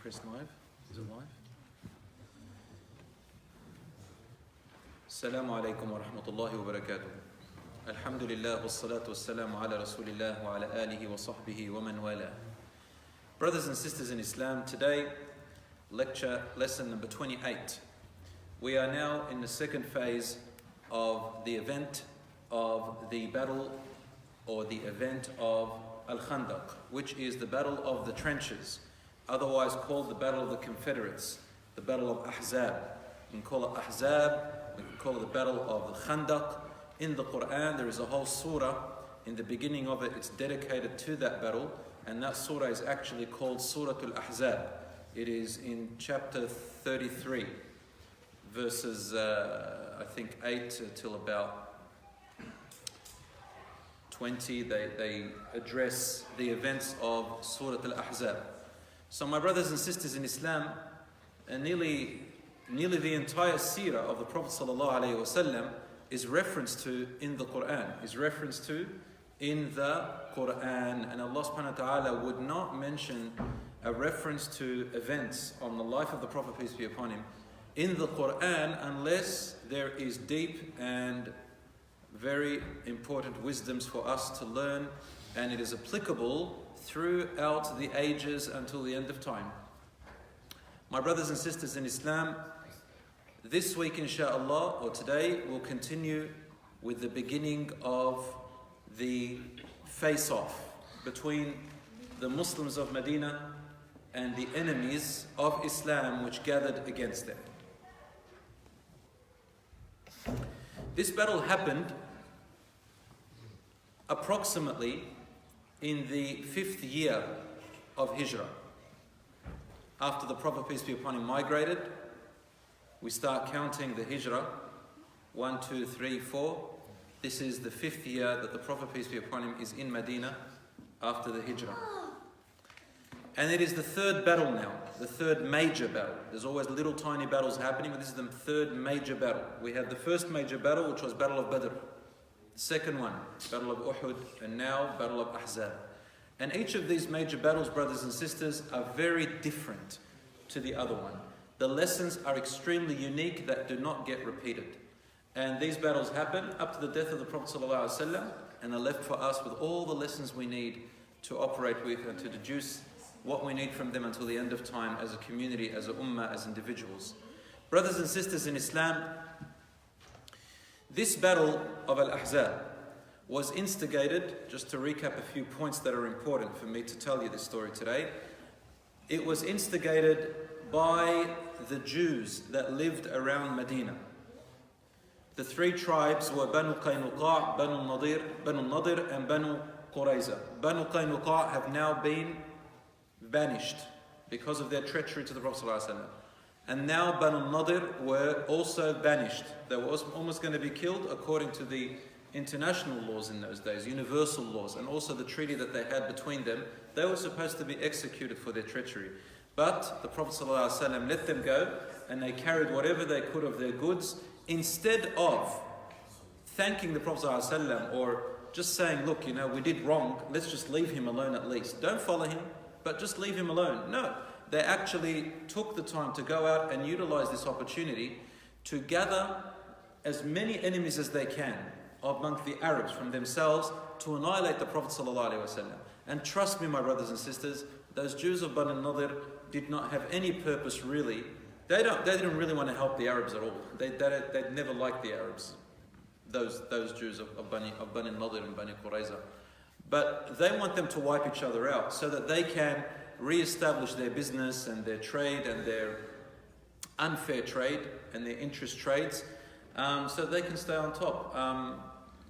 press live? Is it live? Assalamu alaikum wa rahmatullahi wa barakatuh. Alhamdulillah wassalatu wassalamu ala rasulillah wa ala alihi wa sahbihi wa man wala. Brothers and sisters in Islam, today lesson number 28. We are now in the second phase of the event of the battle or the event of Al-Khandaq, which is the battle of the trenches, otherwise called the battle of the Confederates, the battle of Ahzab. We can call it Ahzab, we can call it the battle of the Khandaq. In the Quran, there is a whole surah. In the beginning of it, it's dedicated to that battle, and that surah is actually called Surah Al-Ahzab. It is in chapter 33, verses, I think 8 till about 20, they address the events of Surah Al-Ahzab. So my brothers and sisters in Islam, nearly the entire Seerah of the Prophet ﷺ is referenced to in the Quran, and Allah subhanahu wa ta'ala would not mention a reference to events on the life of the Prophet, peace be upon him, in the Quran unless there is deep and very important wisdoms for us to learn, and it is applicable throughout the ages until the end of time. My brothers and sisters in Islam, this week insha'Allah, or today, we'll continue with the beginning of the face-off between the Muslims of Medina and the enemies of Islam which gathered against them. This battle happened approximately in the 5th year of Hijrah. After the Prophet, peace be upon him, migrated, we start counting the Hijrah. 1, 2, 3, 4. This is the 5th year that the Prophet, peace be upon him, is in Medina after the Hijrah. And it is the third battle now, the third major battle. There's always little tiny battles happening, but this is the third major battle. We had the first major battle, which was Battle of Badr. The second one, Battle of Uhud, and now Battle of Ahzab. And each of these major battles, brothers and sisters, are very different to the other one. The lessons are extremely unique that do not get repeated. And these battles happen up to the death of the Prophet ﷺ, and are left for us with all the lessons we need to operate with and to deduce what we need from them until the end of time as a community, as a ummah, as individuals. Brothers and sisters in Islam, this battle of Al-Ahzab was instigated, just to recap a few points that are important for me to tell you this story today. It was instigated by the Jews that lived around Medina. The three tribes were Banu Qaynuqa, Banu Nadir, and Banu Qurayza. Banu Qaynuqa have now been banished because of their treachery to the Prophet ﷺ. And now Banu Nadir were also banished. They were almost going to be killed according to the international laws in those days, universal laws, and also the treaty that they had between them. They were supposed to be executed for their treachery. But the Prophet ﷺ let them go, and they carried whatever they could of their goods. Instead of thanking the Prophet ﷺ or just saying, look, we did wrong, let's just leave him alone at least. Don't follow him, but just leave him alone. No, they actually took the time to go out and utilize this opportunity to gather as many enemies as they can amongst the Arabs from themselves to annihilate the Prophet ﷺ. And trust me, my brothers and sisters, those Jews of Banu Nadir did not have any purpose really. They didn't really want to help the Arabs at all. They'd never liked the Arabs, those Jews of Banu Nadir and Banu Qurayza. But they want them to wipe each other out so that they can re-establish their business and their trade and their unfair trade and their interest trades, so they can stay on top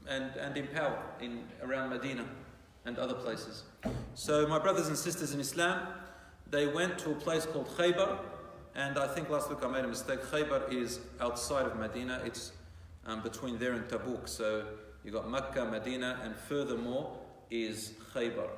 and in power around Medina and other places. So my brothers and sisters in Islam, they went to a place called Khaybar, and I think last week I made a mistake. Khaybar is outside of Medina. It's between there and Tabuk. So you got Mecca, Medina, and furthermore is Khaybar.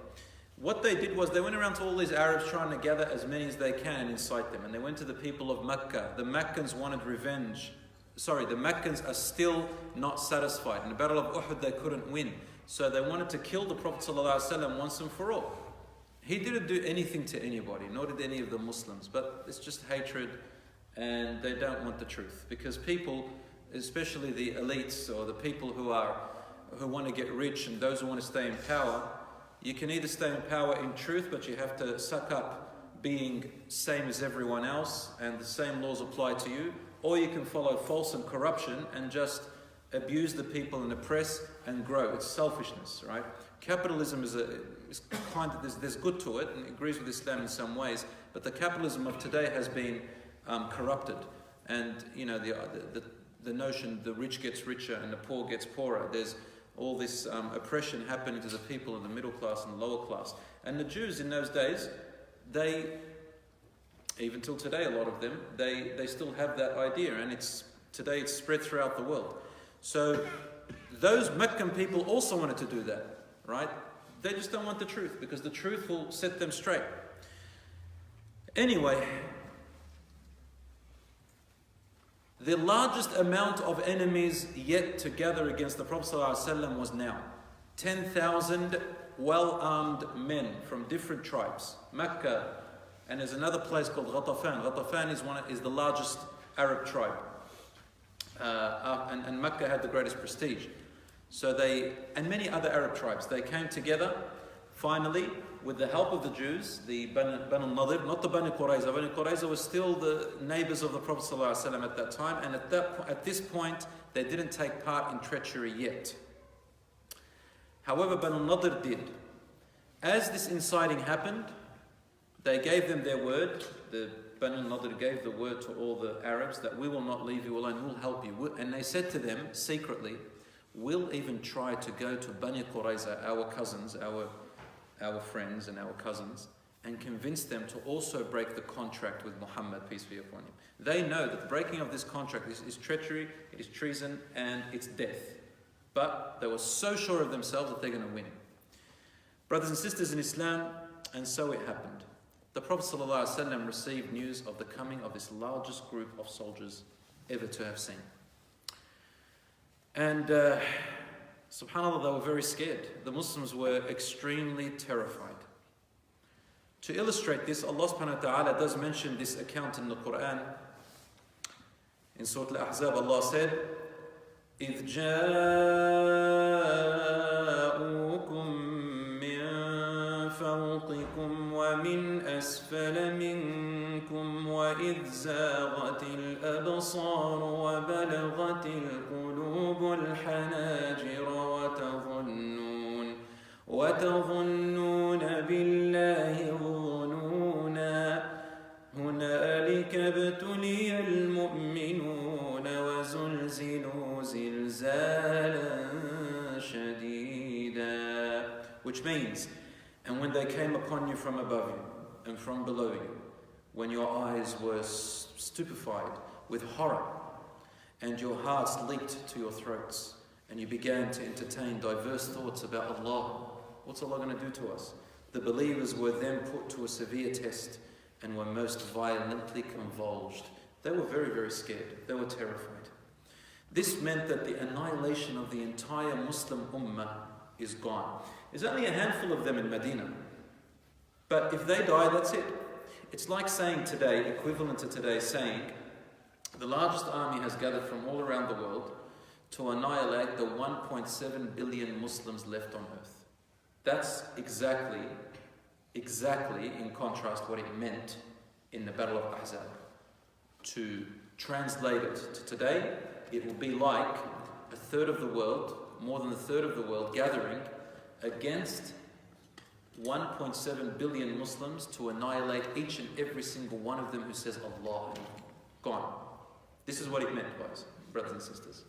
What they did was they went around to all these Arabs trying to gather as many as they can and incite them. And they went to the people of Mecca. The Meccans wanted revenge. The Meccans are still not satisfied. In the Battle of Uhud, they couldn't win. So they wanted to kill the Prophet ﷺ once and for all. He didn't do anything to anybody, nor did any of the Muslims, but it's just hatred, and they don't want the truth. Because people, especially the elites or the people who want to get rich and those who want to stay in power, you can either stay in power in truth, but you have to suck up being same as everyone else and the same laws apply to you, or you can follow false and corruption and just abuse the people and oppress and grow. It's selfishness, right? Capitalism is kind of, there's good to it, and it agrees with Islam in some ways, but the capitalism of today has been corrupted. And you know, the notion the rich gets richer and the poor gets poorer. There's all this oppression happening to the people in the middle class and the lower class. And the Jews in those days, they, even till today, a lot of them, they still have that idea, and today it's spread throughout the world. So those Meccan people also wanted to do that, right? They just don't want the truth, because the truth will set them straight. Anyway, the largest amount of enemies yet to gather against the Prophet ﷺ was now. 10,000 well-armed men from different tribes. Mecca, and there's another place called Ghatafan. Ghatafan is the largest Arab tribe. And Mecca had the greatest prestige. So and many other Arab tribes, they came together, finally, with the help of the Jews, the Banu Nadir, not the Banu Qurayza. Banu Qurayza was still the neighbors of the Prophet ﷺ at that time, and at this point, they didn't take part in treachery yet. However, Banu Nadir did. As this inciting happened, they gave them their word. The Banu Nadir gave the word to all the Arabs that we will not leave you alone, we'll help you. And they said to them secretly, we'll even try to go to Banu Qurayza, our cousins, our friends and our cousins, and convince them to also break the contract with Muhammad, peace be upon him. They know that the breaking of this contract is treachery, it is treason, and it's death. But they were so sure of themselves that they're going to win. Brothers and sisters in Islam, and so it happened. The Prophet ﷺ received news of the coming of this largest group of soldiers ever to have seen. And subhanAllah, they were very scared. The Muslims were extremely terrified. To illustrate this, Allah subhanahu wa ta'ala does mention this account in the Quran. In Surah Al-Ahzab, Allah said, إِذْ جَاءُوكُم مِّن فَوْقِكُمْ وَمِنْ أَسْفَلَ مِنْكُمْ وَإِذْ زَاغَتِ الْأَبْصَارُ وَبَلَغَتِ الْقُلُوبُ الْحَنَاجِرَ وَتَظُنُّونَ بِاللَّهِ الظُّنُونَا هُنَالِكَ ابْتُلِيَ الْمُؤْمِنُونَ وَزُلْزِلُوا زِلْزَالًا شَدِيدًا. Which means, and when they came upon you from above you and from below you, when your eyes were stupefied with horror and your hearts leaped to your throats and you began to entertain diverse thoughts about Allah, what's Allah going to do to us? The believers were then put to a severe test and were most violently convulsed. They were very, very scared. They were terrified. This meant that the annihilation of the entire Muslim ummah is gone. There's only a handful of them in Medina. But if they die, that's it. It's like saying today, equivalent to today, saying the largest army has gathered from all around the world to annihilate the 1.7 billion Muslims left on earth. That's exactly in contrast what it meant in the Battle of Ahzab. To translate it to today, it will be like a third of the world, more than a third of the world, gathering against 1.7 billion Muslims to annihilate each and every single one of them who says Allah. Gone. This is what it meant, guys, brothers and sisters.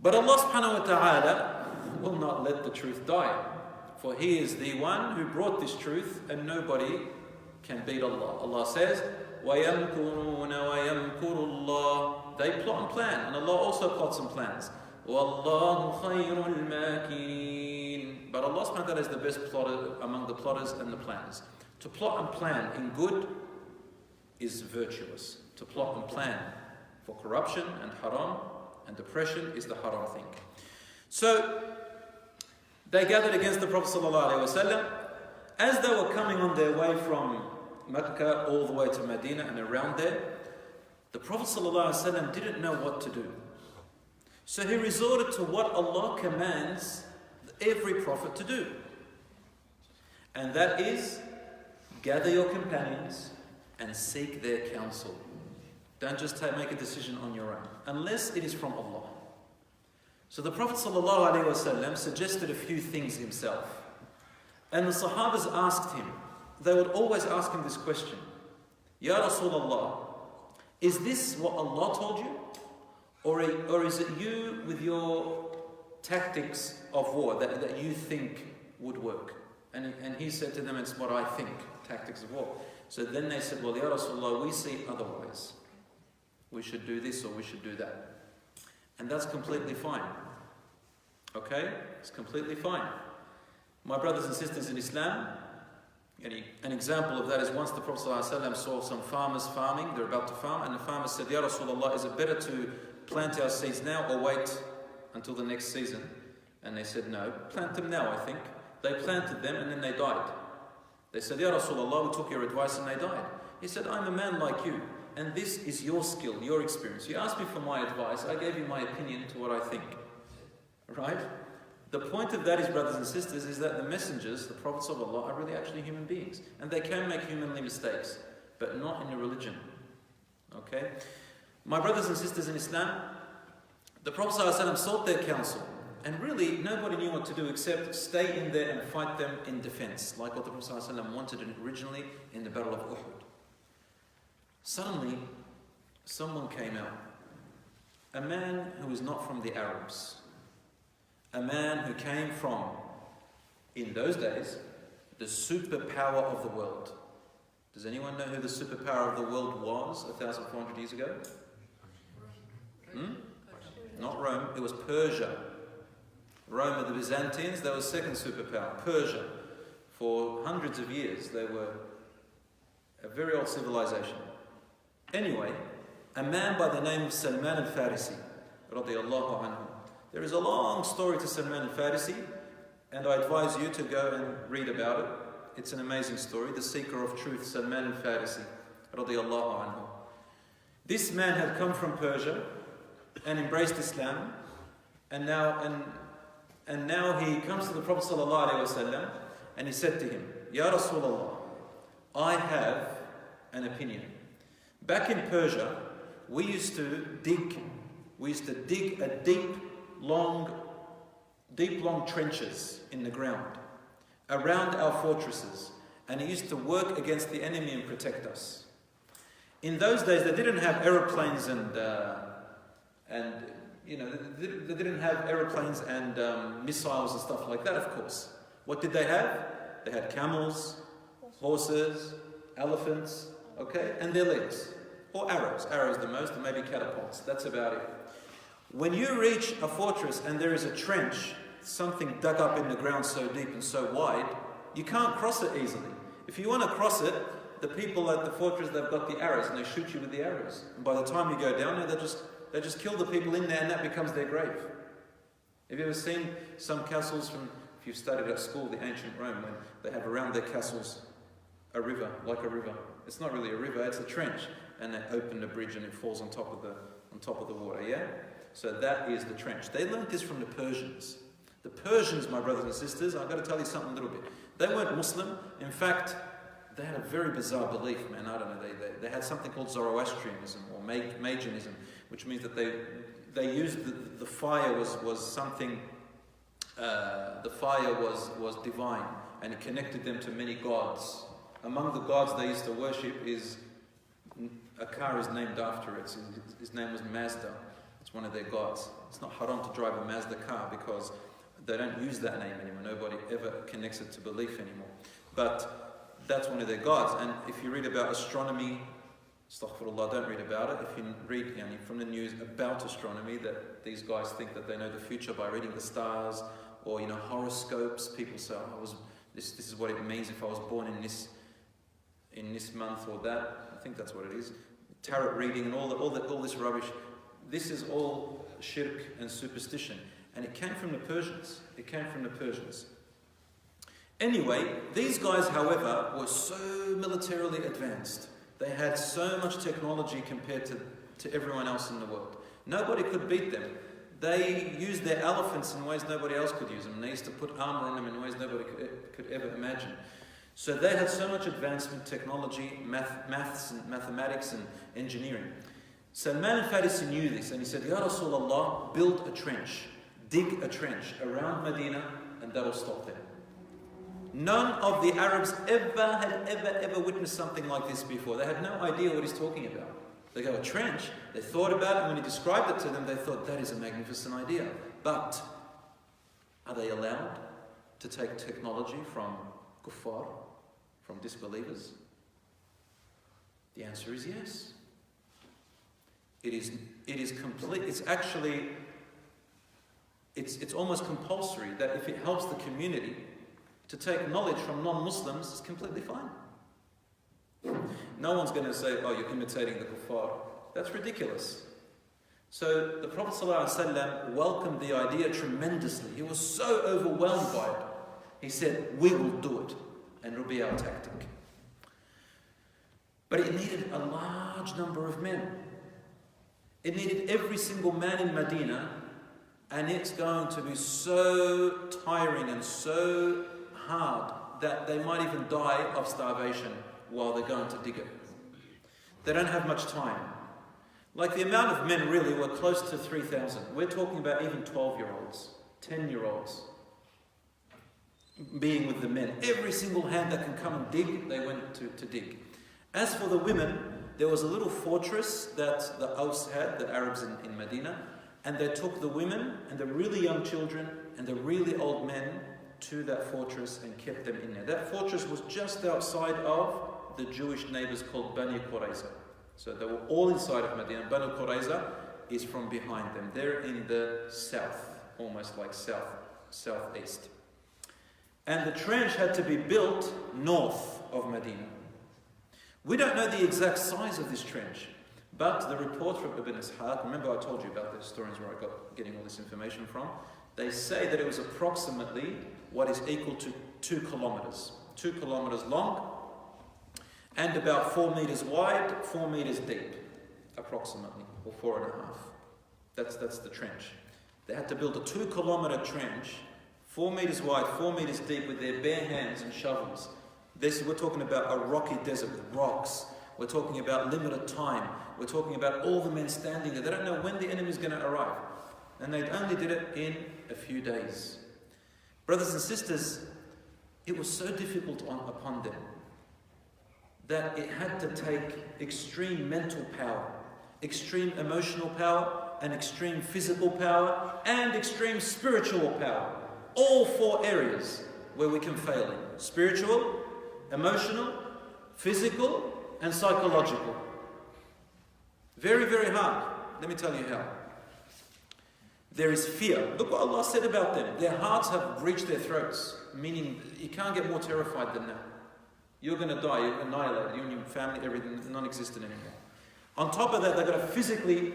But Allah subhanahu wa ta'ala will not let the truth die. For He is the one who brought this truth and nobody can beat Allah. Allah says, وَيَمْكُرُونَ وَيَمْكُرُ اللَّهُ. They plot and plan, and Allah also plots and plans. وَاللَّهُ خَيْرُ الْمَاكِرِينَ. But Allah subhanahu wa ta'ala is the best plotter among the plotters and the planners. To plot and plan in good is virtuous. To plot and plan for corruption and haram and depression is the haram thing. So they gathered against the Prophet ﷺ, As they were coming on their way from Mecca all the way to Medina and around there, the Prophet ﷺ didn't know what to do. So he resorted to what Allah commands every prophet to do. And that is, gather your companions and seek their counsel. Don't just make a decision on your own, unless it is from Allah. So the Prophet ﷺ suggested a few things himself. And the Sahabas asked him, they would always ask him this question, Ya Rasulullah, is this what Allah told you? Or is it you with your tactics of war that you think would work? And he said to them, it's what I think, tactics of war. So then they said, well, Ya Rasulullah, we see otherwise. We should do this or we should do that. And that's completely fine. Okay? It's completely fine. My brothers and sisters in Islam, an example of that is once the Prophet ﷺ saw some farmers farming, they're about to farm, and the farmer said, Ya Rasulullah, is it better to plant our seeds now or wait until the next season? And they said, no, plant them now, I think. They planted them and then they died. They said, Ya Rasulullah, we took your advice and they died. He said, I'm a man like you, and this is your skill, your experience. You asked me for my advice, I gave you my opinion to what I think. Right? The point of that is, brothers and sisters, is that the messengers, the prophets of Allah, are really actually human beings. And they can make humanly mistakes, but not in a religion. Okay? My brothers and sisters in Islam, the Prophet ﷺ sought their counsel. And really, nobody knew what to do except stay in there and fight them in defense, like what the Prophet ﷺ wanted originally in the Battle of Uhud. Suddenly, someone came out. A man who was not from the Arabs. A man who came from, in those days, the superpower of the world. Does anyone know who the superpower of the world was 1,400 years ago? Not Rome, it was Persia. Rome are the Byzantines, they were second superpower. Persia, for hundreds of years, they were a very old civilization. Anyway, a man by the name of Salman al-Farisi, radiyallahu anhu. There is a long story to Salman al-Farisi, and I advise you to go and read about it. It's an amazing story. The seeker of truth, Salman al-Farisi, radiyallahu anhu. This man had come from Persia and embraced Islam, and now he comes to the Prophet ﷺ and he said to him, Ya Rasulullah, I have an opinion. Back in Persia, we used to dig a deep, long trenches in the ground around our fortresses, and he used to work against the enemy and protect us. In those days, they didn't have aeroplanes and they didn't have aeroplanes and missiles and stuff like that, of course. What did they have? They had camels, horses, elephants, okay, and their legs. Or arrows the most, and maybe catapults. That's about it. When you reach a fortress and there is a trench, something dug up in the ground so deep and so wide, you can't cross it easily. If you want to cross it, the people at the fortress, they've got the arrows and they shoot you with the arrows. And by the time you go down there, they just kill the people in there and that becomes their grave. Have you ever seen some castles if you've studied at school, the ancient Rome, when they have around their castles a river, like a river. It's not really a river, it's a trench. And they open the bridge and it falls on top of the water, yeah? So that is the trench. They learned this from the Persians. The Persians, my brothers and sisters, I've got to tell you something a little bit. They weren't Muslim. In fact, they had a very bizarre belief, man. I don't know. They had something called Zoroastrianism or Magianism, which means that they used the fire was something. The fire was divine, and it connected them to many gods. Among the gods they used to worship is a car is named after it. His name was Mazda. It's one of their gods. It's not haram to drive a Mazda car because they don't use that name anymore. Nobody ever connects it to belief anymore. But that's one of their gods. And if you read about astronomy, astaghfirullah, don't read about it. If you read from the news about astronomy, that these guys think that they know the future by reading the stars, or horoscopes. People say, this is what it means if I was born in this month or that. I think that's what it is. Tarot reading and all this rubbish. This is all shirk and superstition. And it came from the Persians. Anyway, these guys, however, were so militarily advanced. They had so much technology compared to everyone else in the world. Nobody could beat them. They used their elephants in ways nobody else could use them. And they used to put armor on them in ways nobody could ever imagine. So they had so much advancement, technology, maths and mathematics and engineering. Salman al-Farisi knew this and he said, Ya Rasulullah, build a trench, dig a trench around Medina and that'll stop them. None of the Arabs ever witnessed something like this before. They had no idea what he's talking about. They go, a trench? They thought about it, and when he described it to them, they thought, that is a magnificent idea. But, are they allowed to take technology from kuffar, from disbelievers? The answer is yes. It is complete, it's almost compulsory that if it helps the community to take knowledge from non-Muslims, it's completely fine. No one's going to say, oh, you're imitating the kuffar. That's ridiculous. So the Prophet ﷺ welcomed the idea tremendously. He was so overwhelmed by it. He said, we will do it, and it'll be our tactic. But it needed a large number of men. It needed every single man in Medina, and it's going to be so tiring and so hard that they might even die of starvation while they're going to dig it. They don't have much time. Like the amount of men really were close to 3,000. We're talking about even 12-year-olds, 10-year-olds being with the men. Every single hand that can come and dig, they went to dig. As for the women, there was a little fortress that the Aus had, the Arabs in Medina, and they took the women and the really young children and the really old men to that fortress and kept them in there. That fortress was just outside of the Jewish neighbors called Bani Qurayza. So they were all inside of Medina. Bani Qurayza is from behind them. They're in the south, almost like southeast. And the trench had to be built north of Medina. We don't know the exact size of this trench, but the report from Ibn Ishaq, remember I told you about the historians where I got getting all this information from, they say that it was approximately what is equal to 2 kilometers. 2 kilometers long and about 4 meters wide, 4 meters deep, approximately, or 4.5. That's the trench. They had to build a 2-kilometer trench, 4 meters wide, 4 meters deep, with their bare hands and shovels. We're talking about a rocky desert with rocks. We're talking about limited time. We're talking about all the men standing there. They don't know when the enemy is going to arrive. And they only did it in a few days. Brothers and sisters, it was so difficult upon them that it had to take extreme mental power, extreme emotional power, and extreme physical power, and extreme spiritual power. All 4 areas where we can fail in. Spiritual, emotional, physical, and psychological. Very, very hard. Let me tell you how. There is fear. Look what Allah said about them. Their hearts have reached their throats, meaning you can't get more terrified than that. You're going to die, you're annihilated, you and your family, everything, non-existent anymore. On top of that, they've got to physically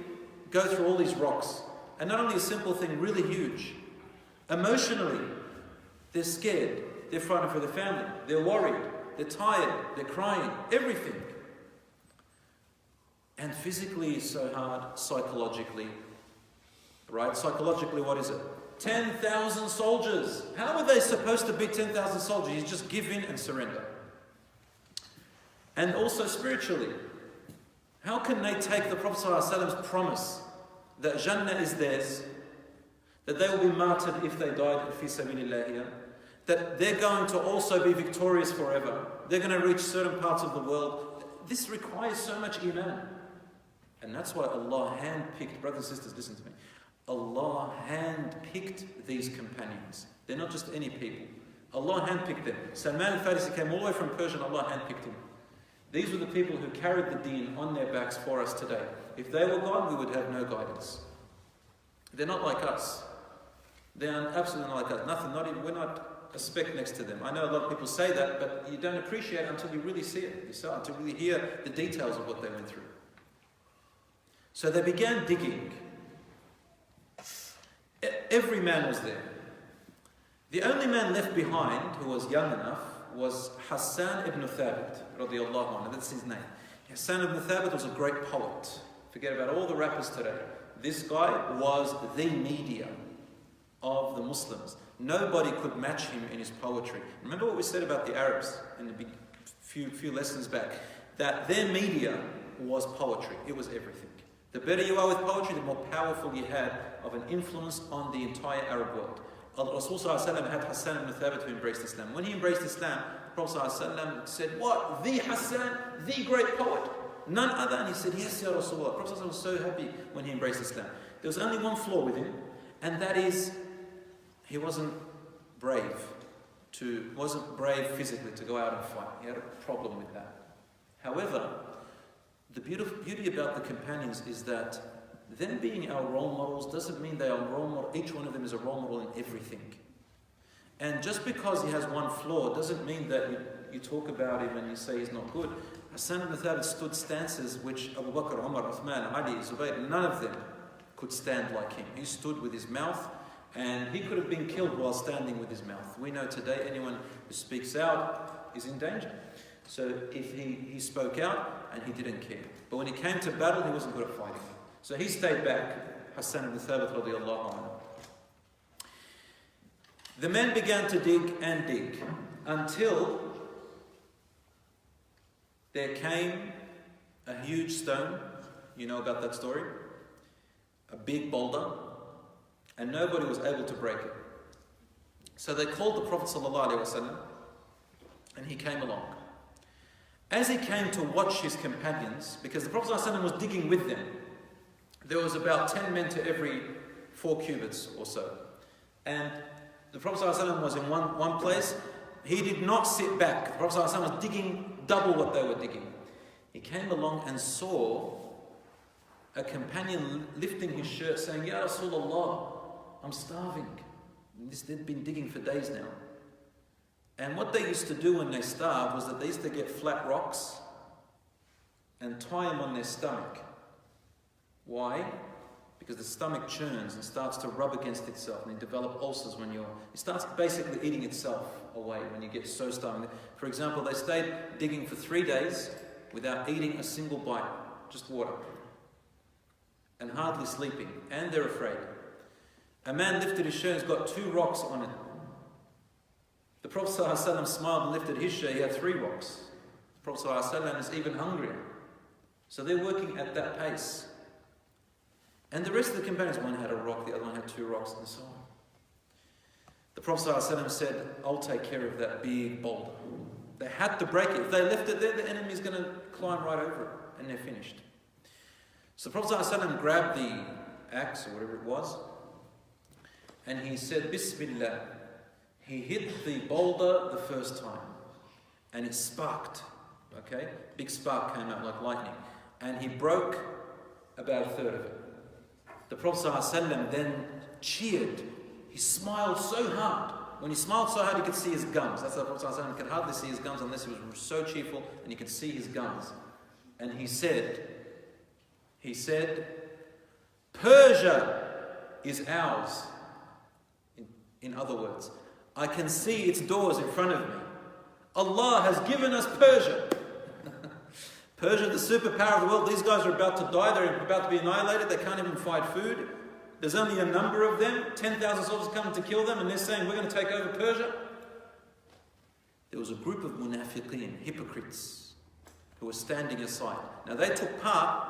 go through all these rocks. And not only a simple thing, really huge. Emotionally, they're scared. They're frightened for their family. They're worried. They're tired. They're crying. Everything. And physically it's so hard, psychologically. Right? Psychologically, what is it? 10,000 soldiers. How are they supposed to beat 10,000 soldiers? You just give in and surrender. And also spiritually, how can they take the Prophet ﷺ's promise that Jannah is theirs, that they will be martyred if they died fi sabilillah, that they're going to also be victorious forever, they're going to reach certain parts of the world? This requires so much iman. And that's why Allah handpicked, brothers and sisters, listen to me, Allah handpicked these companions. They're not just any people. Allah handpicked them. Salman al-Farisi came all the way from Persia and Allah handpicked him. These were the people who carried the deen on their backs for us today. If they were gone, we would have no guidance. They're not like us. They are absolutely not like us. Nothing, not even, we're not a speck next to them. I know a lot of people say that, but you don't appreciate it until you really see it. You start to really hear the details of what they went through. So they began digging. Every man was there. The only man left behind who was young enough was Hassan ibn Thabit, radiallahu anhu. That's his name. Hassan ibn Thabit was a great poet. Forget about all the rappers today. This guy was the media of the Muslims. Nobody could match him in his poetry. Remember what we said about the Arabs in the few lessons back? That their media was poetry. It was everything. The better you are with poetry, the more powerful you had of an influence on the entire Arab world. Rasul had Hassan ibn Thabit who embraced Islam. When he embraced Islam, the Prophet said, "What? The Hassan, the great poet? None other?" And he said, "Yes, Ya Rasulullah." The Prophet was so happy when he embraced Islam. There was only one flaw with him, and that is, he wasn't brave physically to go out and fight. He had a problem with that. However, the beauty about the companions is that them being our role models doesn't mean they are role model. Each one of them is a role model in everything. And just because he has one flaw doesn't mean that you talk about him and you say he's not good. Hassan ibn Thabit stood stances which Abu Bakr, Umar, Uthman, Ali, Zubayr, none of them could stand like him. He stood with his mouth, and he could have been killed while standing with his mouth. We know today anyone who speaks out is in danger. So if he spoke out and he didn't care. But when he came to battle, he wasn't good at fighting. So he stayed back, Hassan ibn Thabit radiallahu anhu. The men began to dig and dig until there came a huge stone. You know about that story? A big boulder. And nobody was able to break it. So they called the Prophet ﷺ, and he came along. As he came to watch his companions, because the Prophet ﷺ was digging with them, there was about 10 men to every 4 cubits or so. And the Prophet ﷺ was in one place. He did not sit back. The Prophet ﷺ was digging double what they were digging. He came along and saw a companion lifting his shirt saying, "Ya Rasulullah, I'm starving." They'd been digging for days now. And what they used to do when they starved was that they used to get flat rocks and tie them on their stomach. Why? Because the stomach churns and starts to rub against itself, and you develop ulcers when it starts basically eating itself away when you get so starving. For example, they stayed digging for 3 days without eating a single bite, just water, and hardly sleeping, and they're afraid. A man lifted his shirt, he's got 2 rocks on it. The Prophet ﷺ smiled and lifted his shirt, he had 3 rocks. The Prophet ﷺ is even hungrier. So they're working at that pace. And the rest of the companions, one had a rock, the other one had 2 rocks, and so on. The Prophet ﷺ said, "I'll take care of that big boulder." They had to break it. If they left it there, the enemy's going to climb right over it, and they're finished. So the Prophet ﷺ grabbed the axe, or whatever it was, and he said, "Bismillah." He hit the boulder the first time, and it sparked. Okay? Big spark came out like lightning. And he broke about 1/3 of it. The Prophet ﷺ then cheered. He smiled so hard. When he smiled so hard, you could see his gums. That's why the Prophet ﷺ could hardly see his gums unless he was so cheerful, and you could see his gums. And he said, "Persia is ours." In other words, I can see its doors in front of me. Allah has given us Persia. Persia, the superpower of the world. These guys are about to die. They're about to be annihilated. They can't even fight food. There's only a number of them. 10,000 soldiers coming to kill them, and they're saying, "We're going to take over Persia." There was a group of munafiqeen, hypocrites, who were standing aside. Now they took part,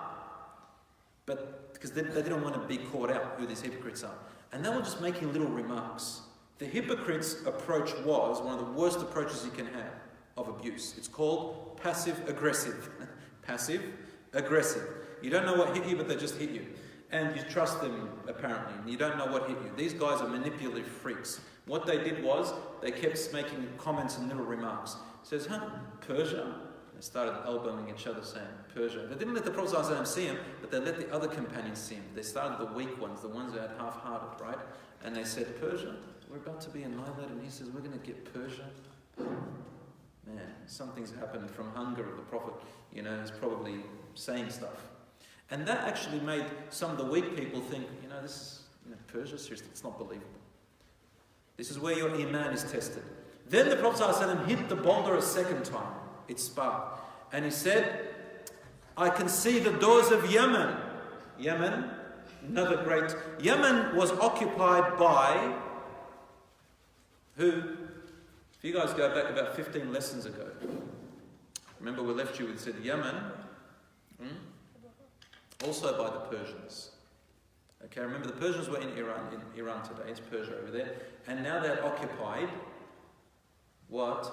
but because they didn't want to be caught out who these hypocrites are. And they were just making little remarks. The hypocrite's approach was one of the worst approaches you can have of abuse. It's called passive-aggressive. Passive-aggressive. You don't know what hit you, but they just hit you. And you trust them, apparently, and you don't know what hit you. These guys are manipulative freaks. What they did was, they kept making comments and little remarks. It says, Persia? They started elbowing each other, saying, Persia. They didn't let the Prophet ﷺ see him, but they let the other companions see him. They started the weak ones, the ones who had half-hearted, right? And they said, Persia? We're about to be annihilated. And he says, we're going to get Persia? Man, something's happened from hunger of the Prophet. You know, he's probably saying stuff. And that actually made some of the weak people think, this is, Persia? Seriously, it's not believable. This is where your iman is tested. Then the Prophet ﷺ hit the boulder a second time. It sparked. And he said, I can see the doors of Yemen. Yemen, another great... Yemen was occupied by... Who? If you guys go back about 15 lessons ago, remember we left you with said Yemen, also by the Persians. Okay, remember the Persians were in Iran today, it's Persia over there, and now they had occupied what?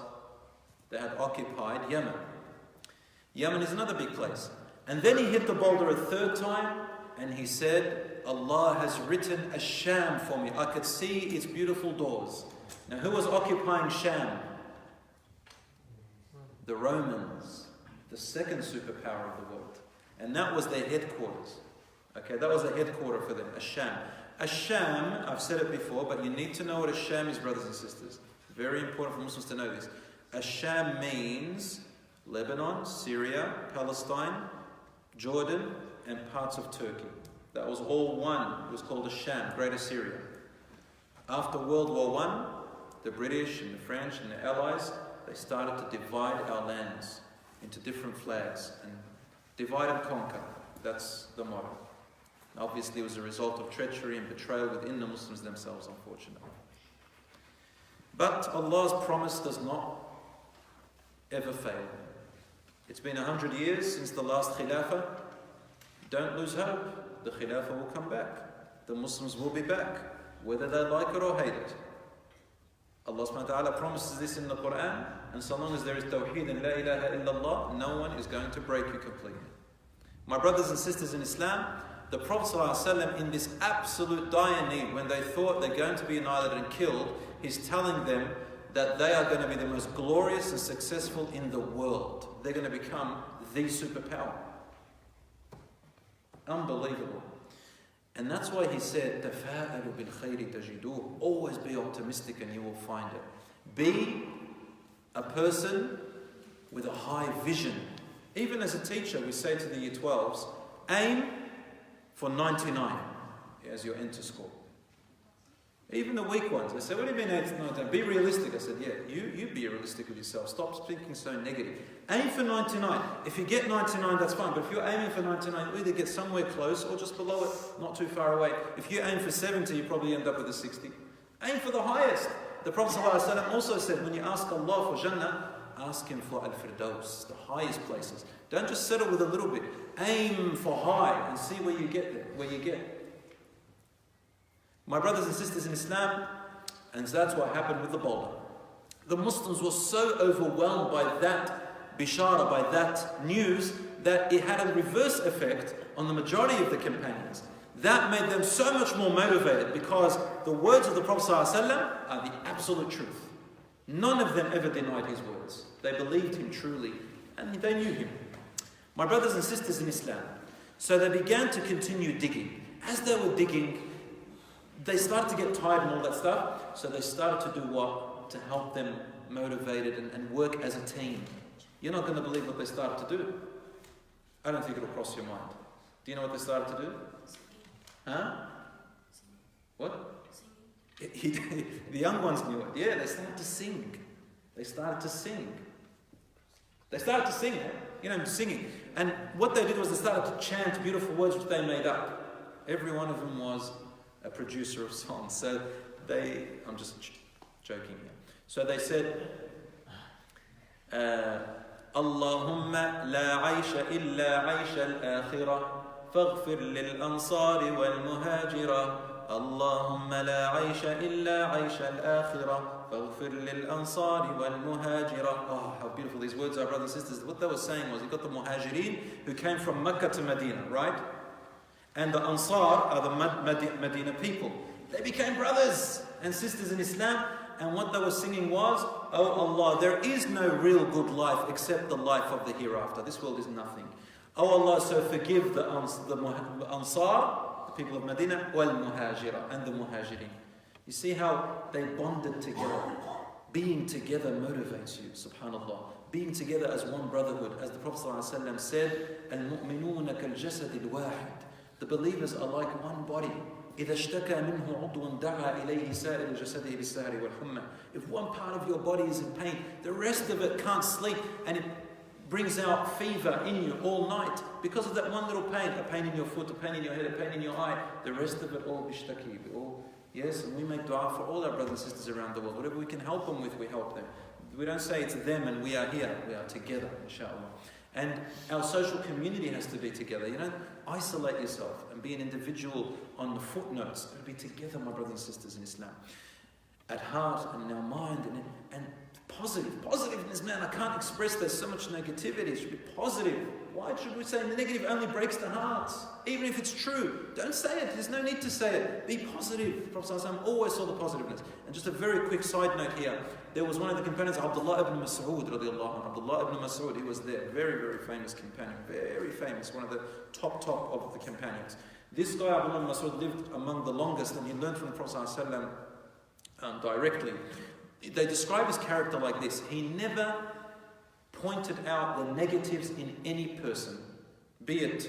They had occupied Yemen. Yemen is another big place. And then he hit the boulder a third time, and he said, Allah has written a Sham for me. I could see its beautiful doors. Now who was occupying Sham? The Romans, the second superpower of the world. And that was their headquarters. Okay, that was the headquarter for them, Asham. Asham, I've said it before, but you need to know what Asham is, brothers and sisters. Very important for Muslims to know this. Asham means Lebanon, Syria, Palestine, Jordan, and parts of Turkey. That was all one. It was called Asham, Greater Syria. After World War I, the British and the French and the Allies, they started to divide our lands into different flags and divide and conquer. That's the motto. Obviously, it was a result of treachery and betrayal within the Muslims themselves, unfortunately. But Allah's promise does not ever fail. It's been 100 years since the last Khilafah. Don't lose hope. The Khilafah will come back. The Muslims will be back, whether they like it or hate it. Allah subhanahu wa ta'ala promises this in the Quran, and so long as there is Tawheed and La ilaha illallah, no one is going to break you completely. My brothers and sisters in Islam, the Prophet ﷺ, in this absolute dire need, when they thought they're going to be annihilated and killed, he's telling them that they are going to be the most glorious and successful in the world. They're going to become the superpower. Unbelievable. And that's why he said, تَفَاءَلُوا بِالْخَيْرِ تَجِدُوهُ. Always be optimistic and you will find it. Be a person with a high vision. Even as a teacher, we say to the Year 12s, aim for 99 as your enter score. Even the weak ones, they say, what do you mean 99? Be realistic. I said, yeah, you be realistic with yourself. Stop thinking so negative. Aim for 99. If you get 99, that's fine. But if you're aiming for 99, you either get somewhere close or just below it, not too far away. If you aim for 70, you probably end up with a 60. Aim for the highest. The Prophet ﷺ also said, when you ask Allah for Jannah, ask Him for Al-Firdaus, the highest places. Don't just settle with a little bit. Aim for high and see where you get there, where you get. My brothers and sisters in Islam, and that's what happened with the boulder. The Muslims were so overwhelmed by that bishara, by that news, that it had a reverse effect on the majority of the companions. That made them so much more motivated, because the words of the Prophet ﷺ are the absolute truth. None of them ever denied his words. They believed him truly, and they knew him. My brothers and sisters in Islam, so they began to continue digging. As they were digging, they started to get tired and all that stuff, so they started to do what? To help them motivated and work as a team. You're not going to believe what they started to do. I don't think it'll cross your mind. Do you know what they started to do? Huh? What? The young ones knew it. Yeah, they started to sing. They started to sing. They started to sing, singing. And what they did was they started to chant beautiful words which they made up. Every one of them was a producer of songs. So I'm just joking here. So they said, Allahumma la aisha illa aisha al-akhirah faghfir lil-ansari wal-muhajira. Allahumma la aisha illa aisha al-akhirah faghfir lil-ansari wal-muhajira. Oh, how beautiful these words are, brothers and sisters. What they were saying was, you got the muhajirin who came from Mecca to Medina, right? And the Ansar are the Medina people. They became brothers and sisters in Islam. And what they were singing was, oh Allah, there is no real good life except the life of the hereafter. This world is nothing. Oh Allah, so forgive the Ansar, the people of Medina, wal Muhajira, and the Muhajirin. You see how they bonded together. Being together motivates you, subhanAllah. Being together as one brotherhood. As the Prophet ﷺ said, Al-mu'minuna kal-jasad al-wahid. The believers are like one body. إذا اشتكى منه عضو دعا إليه سائر جسده بالسهر والحمى. If one part of your body is in pain, the rest of it can't sleep, and it brings out fever in you all night because of that one little pain. A pain in your foot, a pain in your head, a pain in your eye. The rest of it all bishtaki. Yes, and we make dua for all our brothers and sisters around the world. Whatever we can help them with, we help them. We don't say it's them and we are here. We are together, inshallah. And our social community has to be together. You don't isolate yourself and be an individual on the footnotes. Be together, my brothers and sisters in Islam. At heart and in our mind and positiveness, man. I can't express there's so much negativity. It should be positive. Why should we say the negative only breaks the hearts? Even if it's true, don't say it. There's no need to say it. Be positive. The Prophet ﷺ always saw the positiveness. And just a very quick side note here. There was one of the companions, Abdullah ibn Mas'ud, radiallahu anhu. Abdullah ibn Mas'ud, he was there. Very, very famous companion. Very famous. One of the top of the companions. This guy, Abdullah ibn Mas'ud, lived among the longest, and he learned from the Prophet ﷺ directly. They describe his character like this. He never pointed out the negatives in any person, be it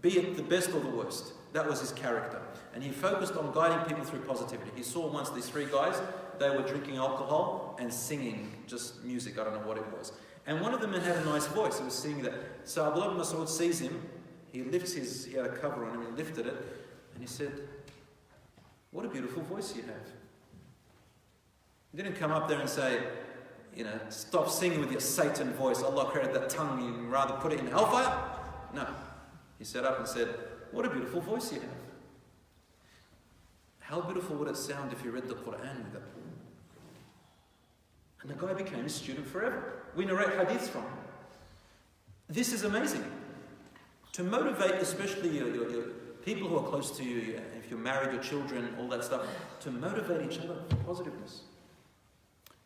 the best or the worst. That was his character. And he focused on guiding people through positivity. He saw once these three guys, they were drinking alcohol and singing just music, I don't know what it was. And one of them had a nice voice, he was singing that. So Abdullah ibn Mas'ud sees him, he had a cover on him, he lifted it, and he said, "What a beautiful voice you have." He didn't come up there and say, stop singing with your Satan voice. Allah created that tongue, you rather put it in hellfire? No. He sat up and said, "What a beautiful voice you have. How beautiful would it sound if you read the Quran with it?" And the guy became his student forever. We narrate hadiths from him. This is amazing. To motivate, especially your people who are close to you, if you're married, your children, all that stuff, to motivate each other for positiveness.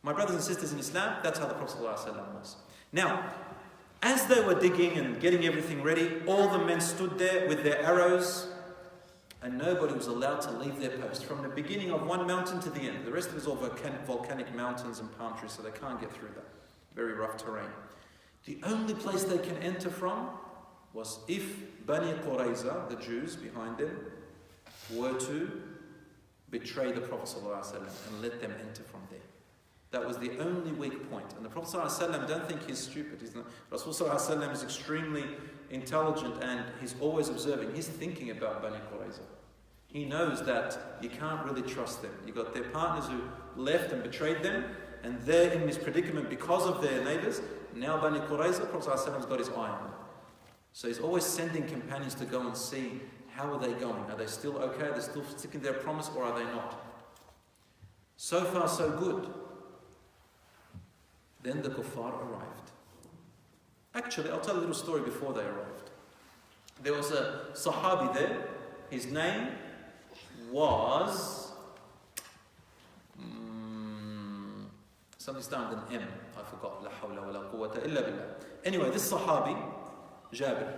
My brothers and sisters in Islam, that's how the Prophet ﷺ was. Now, as they were digging and getting everything ready, all the men stood there with their arrows, and nobody was allowed to leave their post from the beginning of one mountain to the end. The rest of it is all volcanic mountains and palm trees, so they can't get through that. Very rough terrain. The only place they can enter from was if Bani Qurayza, the Jews behind them, were to betray the Prophet ﷺ and let them enter from there. That was the only weak point. And the Prophet ﷺ, don't think he's stupid. Rasul ﷺ is extremely intelligent and he's always observing. He's thinking about Bani Qurayza. He knows that you can't really trust them. You've got their partners who left and betrayed them, and they're in this predicament because of their neighbors. Now Bani Qurayza, the Prophet ﷺ's got his eye on them. So he's always sending companions to go and see how are they going. Are they still okay? Are they still sticking to their promise, or are they not? So far, so good. Then the kuffar arrived. Actually, I'll tell a little story before they arrived. There was a Sahabi there. His name was something started with an M. I forgot. La hawla wa la quwwata illa billah. Anyway, this Sahabi, Jabir,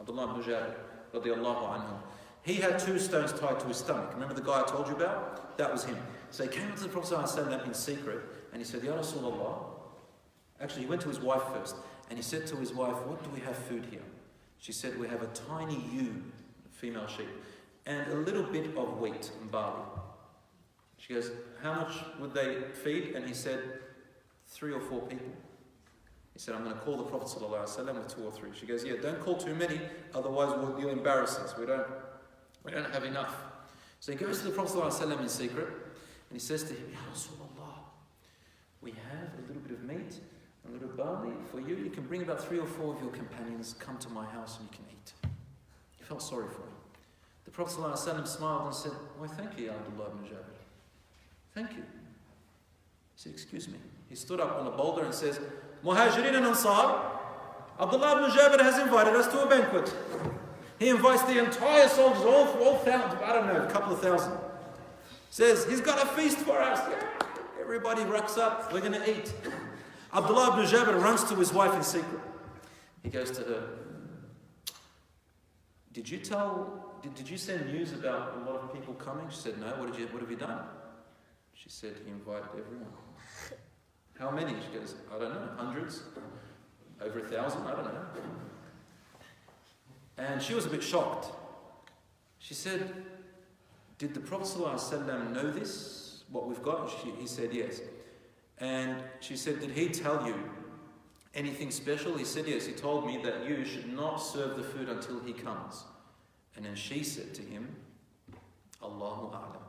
Abdullah ibn Jabir, radiallahu anhu, he had 2 stones tied to his stomach. Remember the guy I told you about? That was him. So he came up to the Prophet ﷺ in secret, and he said, "Ya Rasulullah." Actually, he went to his wife first, and he said to his wife, "What do we have food here?" She said, "We have a tiny ewe, female sheep, and a little bit of wheat and barley." She goes, "How much would they feed?" And he said, 3 or 4 people. He said, "I'm going to call the Prophet ﷺ with 2 or 3. She goes, "Yeah, don't call too many, otherwise you'll embarrass us. We don't have enough." So he goes to the Prophet ﷺ in secret, and he says to him, "Ya Rasulullah, we have a little bit of meat, a little barley for you. You can bring about 3 or 4 of your companions, come to my house and you can eat." He felt sorry for him. The Prophet ﷺ smiled and said, "Why, thank you, Ya Abdullah ibn Jabir. Thank you." He said, "Excuse me." He stood up on a boulder and says, "Muhajirin and Ansar, Abdullah ibn Jabir has invited us to a banquet. He invites the entire soldiers, all thousand, I don't know, a couple of thousand. Says, he's got a feast for us. Yeah. Everybody rocks up, we're going to eat." Abdullah ibn Jabir runs to his wife in secret. He goes to her, Did you send news about a lot of people coming?" She said, "No, what have you done?" She said, "He invited everyone." "How many?" She goes, "I don't know, hundreds, over 1,000, I don't know." And she was a bit shocked. She said, did the Prophet ﷺ know this, what we've got? He said yes. And she said, did he tell you anything special? He said yes. He told me that you should not serve the food until he comes. And then she said to him, Allahu A'lam.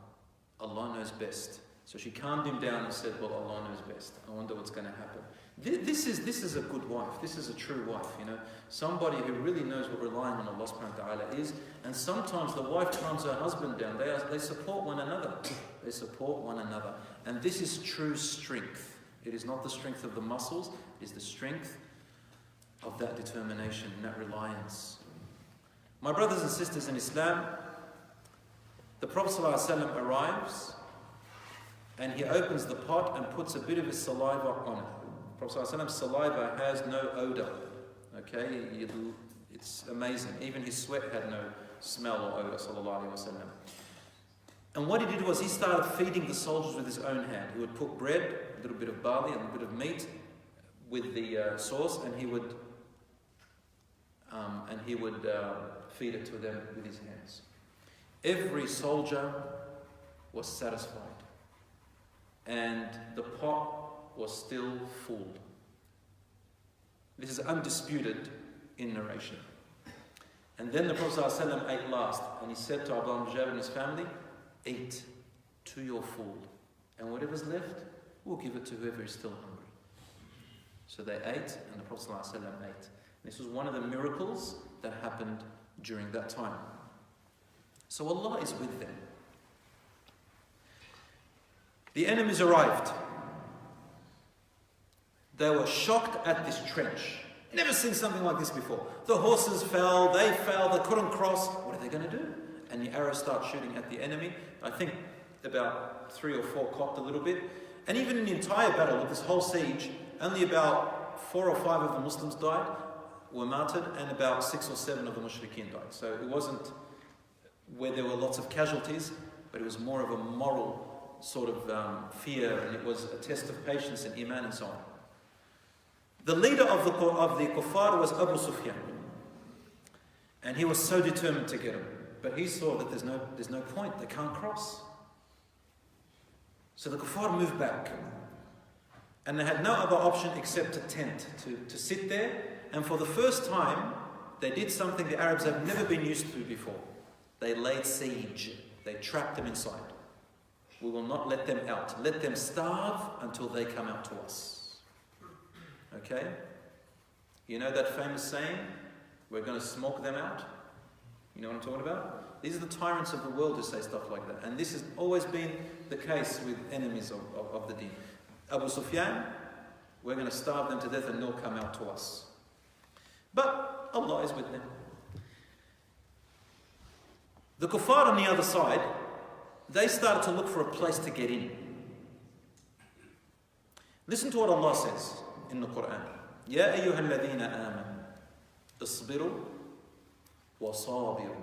Allah knows best. So she calmed him down and said, well, Allah knows best. I wonder what's going to happen. This is a good wife. This is a true wife, you know. Somebody who really knows what relying on Allah subhanahu wa ta'ala is. And sometimes the wife calms her husband down. They support one another. They support one another. And this is true strength. It is not the strength of the muscles. It is the strength of that determination and that reliance. My brothers and sisters in Islam, the Prophet ﷺ arrives and he opens the pot and puts a bit of his saliva on it. The Prophet ﷺ's saliva has no odor. Okay, it's amazing. Even his sweat had no smell or odor, sallallahu alaihi wasallam. And what he did was he started feeding the soldiers with his own hand. He would put bread, a little bit of barley, and a bit of meat with the sauce, and he would feed it to them with his hands. Every soldier was satisfied, and the pot was still full. This is undisputed in narration. And then the Prophet ﷺ ate last, and he said to Abdullah ibn Jabir and his family, eat to your full, and whatever's left, we'll give it to whoever is still hungry. So they ate, and the Prophet ﷺ ate. This was one of the miracles that happened during that time. So Allah is with them. The enemies arrived. They were shocked at this trench. Never seen something like this before. The horses fell, they couldn't cross. What are they going to do? And the arrows start shooting at the enemy. I think about 3 or 4 cocked a little bit. And even in the entire battle of this whole siege, only about 4 or 5 of the Muslims died, were martyred, and about 6 or 7 of the mushrikeen died. So it wasn't where there were lots of casualties, but it was more of a moral sort of fear, and it was a test of patience and iman and so on. The leader of the kuffar was Abu Sufyan, and he was so determined to get him, but he saw that there's no point, they can't cross. So the kuffar moved back, and they had no other option except a tent to sit there. And for the first time, they did something the Arabs have never been used to before. They laid siege. They trapped them inside. We will not let them out. Let them starve until they come out to us. Okay? You know that famous saying, we're going to smoke them out? You know what I'm talking about? These are the tyrants of the world who say stuff like that. And this has always been the case with enemies of the deen. Abu Sufyan, we're going to starve them to death and they'll come out to us. But Allah is with them. The kuffar on the other side, they started to look for a place to get in. Listen to what Allah says in the Quran. Ya ayyuha alladhina amanu isbiru wa sabiru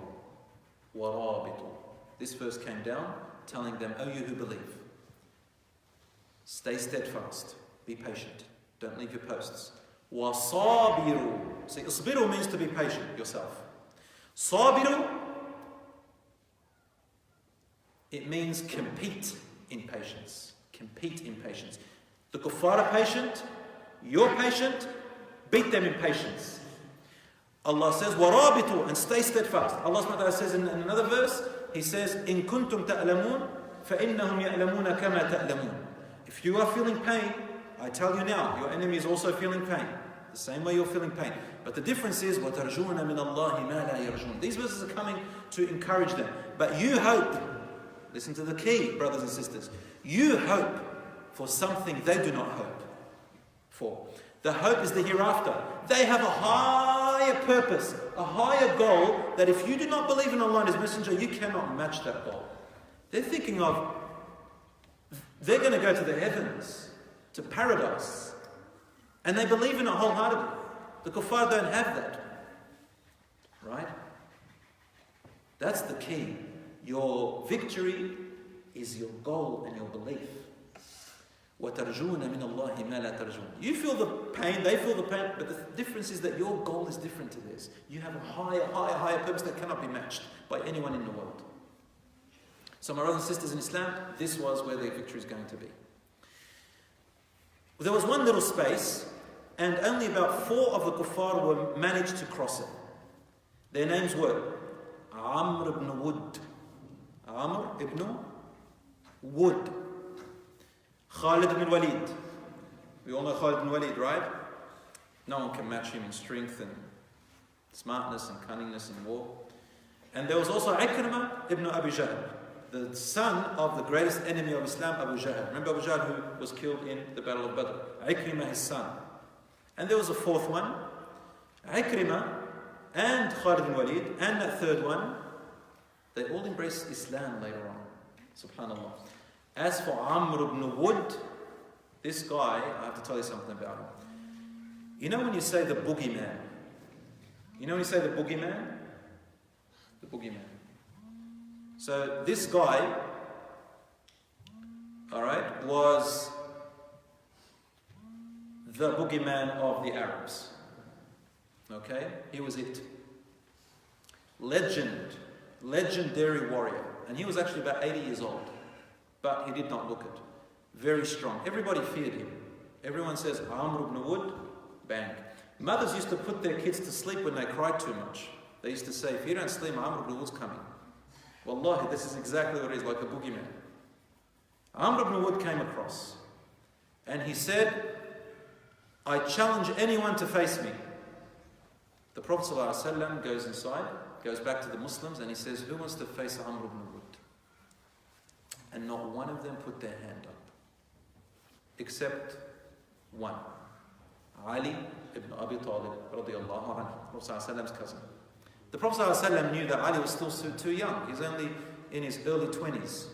wa rabitu. This verse came down telling them, O you who believe, stay steadfast, be patient, don't leave your posts. Wa sabiru. See, isbiru means to be patient yourself. Sabiru, it means compete in patience. Compete in patience. The kuffar are patient, you're patient, beat them in patience. Allah says, وَرَابِطُوا, and stay steadfast. Allah subhanahu wa ta'ala says in another verse, He says, إِن كُنْتُمْ تَأْلَمُونَ فَإِنَّهُمْ يَأْلَمُونَ كَمَا تَأْلَمُونَ. If you are feeling pain, I tell you now, your enemy is also feeling pain. The same way you're feeling pain. But the difference is, وَتَرْجُونَ مِنَ اللَّهِ مَا لَا يَرْجُونَ. These verses are coming to encourage them. But you hope, listen to the key, brothers and sisters, you hope for something they do not hope for. The hope is the hereafter. They have a higher purpose, a higher goal, that if you do not believe in Allah and His Messenger, you cannot match that goal. They're thinking of, they're going to go to the heavens, to paradise, and they believe in it wholeheartedly. The kuffar don't have that. Right? That's the key. Your victory is your goal and your belief. وَتَرْجُونَ مِنَ اللَّهِ مَا لَا تَرْجُونَ. You feel the pain, they feel the pain, but the difference is that your goal is different to theirs. You have a higher purpose that cannot be matched by anyone in the world. So my brothers and sisters in Islam, this was where the victory is going to be. There was one little space, and only about 4 of the kuffar were managed to cross it. Their names were Amr ibn Wood, Amr ibn Wood, Khalid ibn Walid. We all know Khalid ibn Walid, right? No one can match him in strength and smartness and cunningness in war. And there was also Ikrimah ibn Abi Jahl, the son of the greatest enemy of Islam, Abu Jahl. Remember Abu Jahl, who was killed in the Battle of Badr? Ikrimah, his son. And there was a 4th one, Ikrimah and Khalid ibn Walid, and that 3rd one, they all embraced Islam later on. Subhanallah. As for Amr ibn Wood, this guy, I have to tell you something about him. You know when you say the boogeyman? You know when you say the boogeyman? The boogeyman. So this guy, alright, was the boogeyman of the Arabs. Okay? He was it. Legendary warrior. And he was actually about 80 years old. But he did not look it. Very strong. Everybody feared him. Everyone says, Amr ibn Wood, bang. Mothers used to put their kids to sleep when they cried too much. They used to say, if you don't sleep, Amr ibn Wood's coming. Wallahi, this is exactly what it is, like a boogeyman. Amr ibn Wood came across. And he said, I challenge anyone to face me. The Prophet ﷺ goes inside, goes back to the Muslims, and he says, who wants to face Amr ibn Wood? And not one of them put their hand up. Except one. Ali ibn Abi Talib, radiallahu anhu, Prophet ﷺ's cousin. The Prophet ﷺ knew that Ali was still too young. He's only in his early 20s.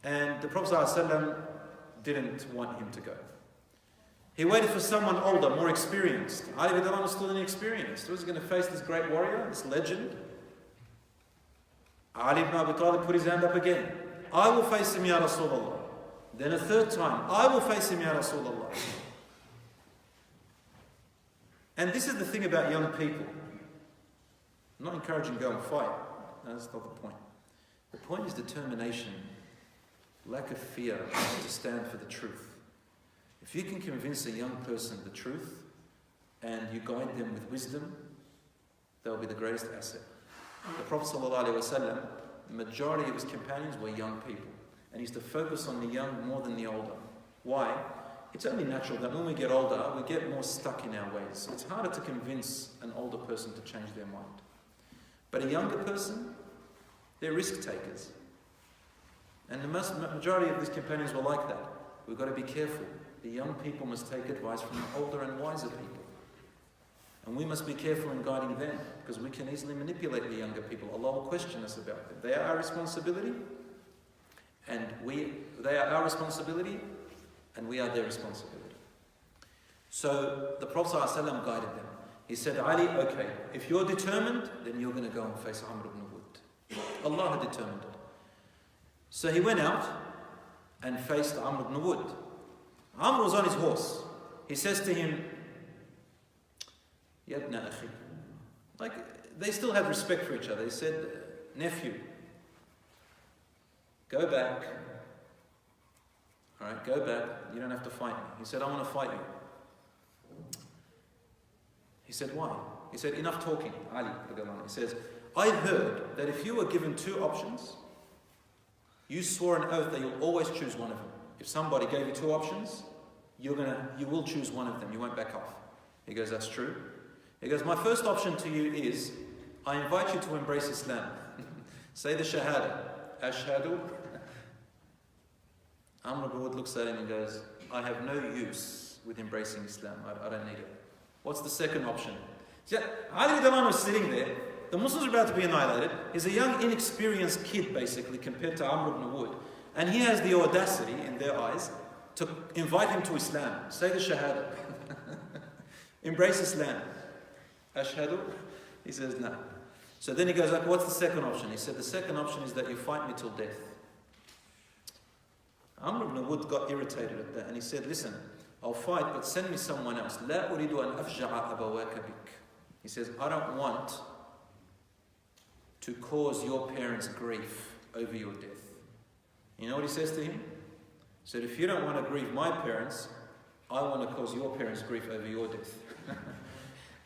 And the Prophet ﷺ didn't want him to go. He waited for someone older, more experienced. Ali was still inexperienced. Who was going to face this great warrior, this legend? Ali ibn Abi Talib put his hand up again. I will face him, Ya Rasulullah. Then a 3rd time, I will face him, Ya Rasulullah. And this is the thing about young people. I'm not encouraging you to go and fight. No, that's not the point. The point is determination, lack of fear to stand for the truth. If you can convince a young person the truth and you guide them with wisdom, they'll be the greatest asset. The Prophet ﷺ, the majority of his companions were young people. And he used to focus on the young more than the older. Why? It's only natural that when we get older, we get more stuck in our ways. It's harder to convince an older person to change their mind. But a younger person, they're risk takers. And the majority of these companions were like that. We've got to be careful. The young people must take advice from the older and wiser people. And we must be careful in guiding them, because we can easily manipulate the younger people. Allah will question us about them. They are our responsibility, and they are our responsibility, and we are their responsibility. So the Prophet ﷺ guided them. He said, Ali, okay, if you're determined, then you're going to go and face Amr ibn Wood. Allah had determined it. So he went out and faced Amr ibn Wood. Amr was on his horse. He says to him, Yabna akhi. Like, they still had respect for each other. He said, nephew, go back. Alright, go back. You don't have to fight me. He said, I want to fight you. He said, why? He said, enough talking. Ali, he says, I heard that if you were given 2 options, you swore an oath that you'll always choose one of them. If somebody gave you 2 options, you will choose one of them. You won't back off. He goes, that's true. He goes, my first option to you is, I invite you to embrace Islam. Say the Shahada. Ashhadu. Amr ibn Wood looks at him and goes, I have no use with embracing Islam. I don't need it. What's the second option? See, Ali was sitting there. The Muslims are about to be annihilated. He's a young, inexperienced kid, basically, compared to Amr ibn Wood. And he has the audacity, in their eyes, to invite him to Islam. Say the Shahada. Embrace Islam. Ashhadu. He says, no. So then he goes, like, what's the second option? He said, the second option is that you fight me till death. Amr ibn Wood got irritated at that and he said, listen, I'll fight, but send me someone else. لا أريد أن أفجع أبواك بك. He says, I don't want to cause your parents grief over your death. You know what he says to him? He said, if you don't want to grieve my parents, I want to cause your parents grief over your death.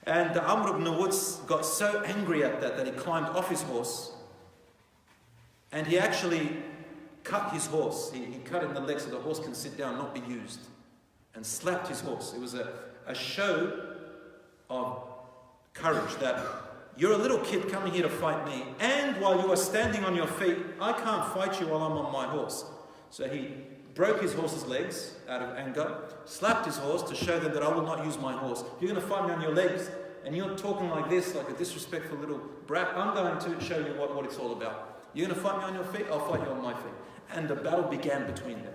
And Amr ibn Wood got so angry at that he climbed off his horse and he actually cut his horse. He cut in the leg so the horse can sit down, not be used, and slapped his horse. It was a show of courage that you're a little kid coming here to fight me, and while you are standing on your feet, I can't fight you while I'm on my horse. So he broke his horse's legs out of anger, slapped his horse to show them that I will not use my horse. You're going to fight me on your legs, and you're talking like this, like a disrespectful little brat. I'm going to show you what it's all about. You're going to fight me on your feet, I'll fight you on my feet. And the battle began between them.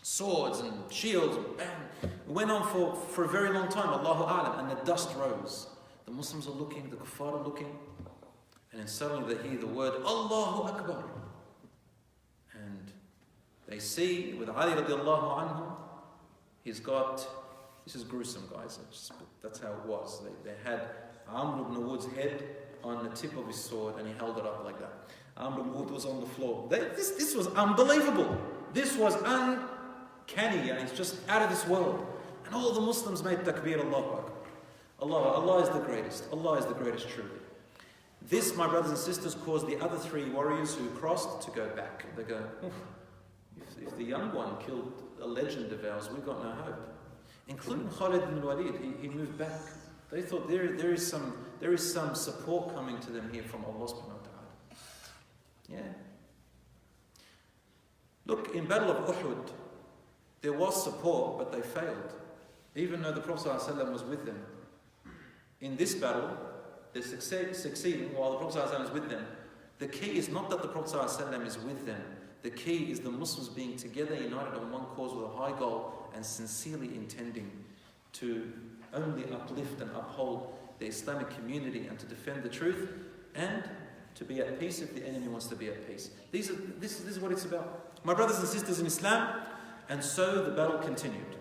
Swords and shields, and bang. It went on for a very long time, Allahu A'lam, and the dust rose. The Muslims are looking, the kuffar are looking, and then suddenly they hear the word Allahu Akbar. And they see with Ali radiallahu anhu, he's got, this is gruesome guys, that's how it was. They had Amr ibn Wood's head on the tip of his sword and he held it up like that. Amr ibn Wood was on the floor. This was unbelievable. This was uncanny and it's just out of this world. And all the Muslims made takbir, Allahu Akbar. Allah is the greatest. Allah is the greatest truly. This, my brothers and sisters, caused the other three warriors who crossed to go back. They go, if the young one killed a legend of ours, we've got no hope. Including Khalid ibn Walid, he moved back. They thought there is some support coming to them here from Allah subhanahu wa ta'ala. Yeah. Look, in Battle of Uhud, there was support, but they failed. Even though the Prophet ﷺ was with them. In this battle, they're succeeding while the Prophet ﷺ is with them. The key is not that the Prophet ﷺ is with them. The key is the Muslims being together, united on one cause with a high goal and sincerely intending to only uplift and uphold the Islamic community and to defend the truth and to be at peace if the enemy wants to be at peace. This is what it's about. My brothers and sisters in Islam, and so the battle continued.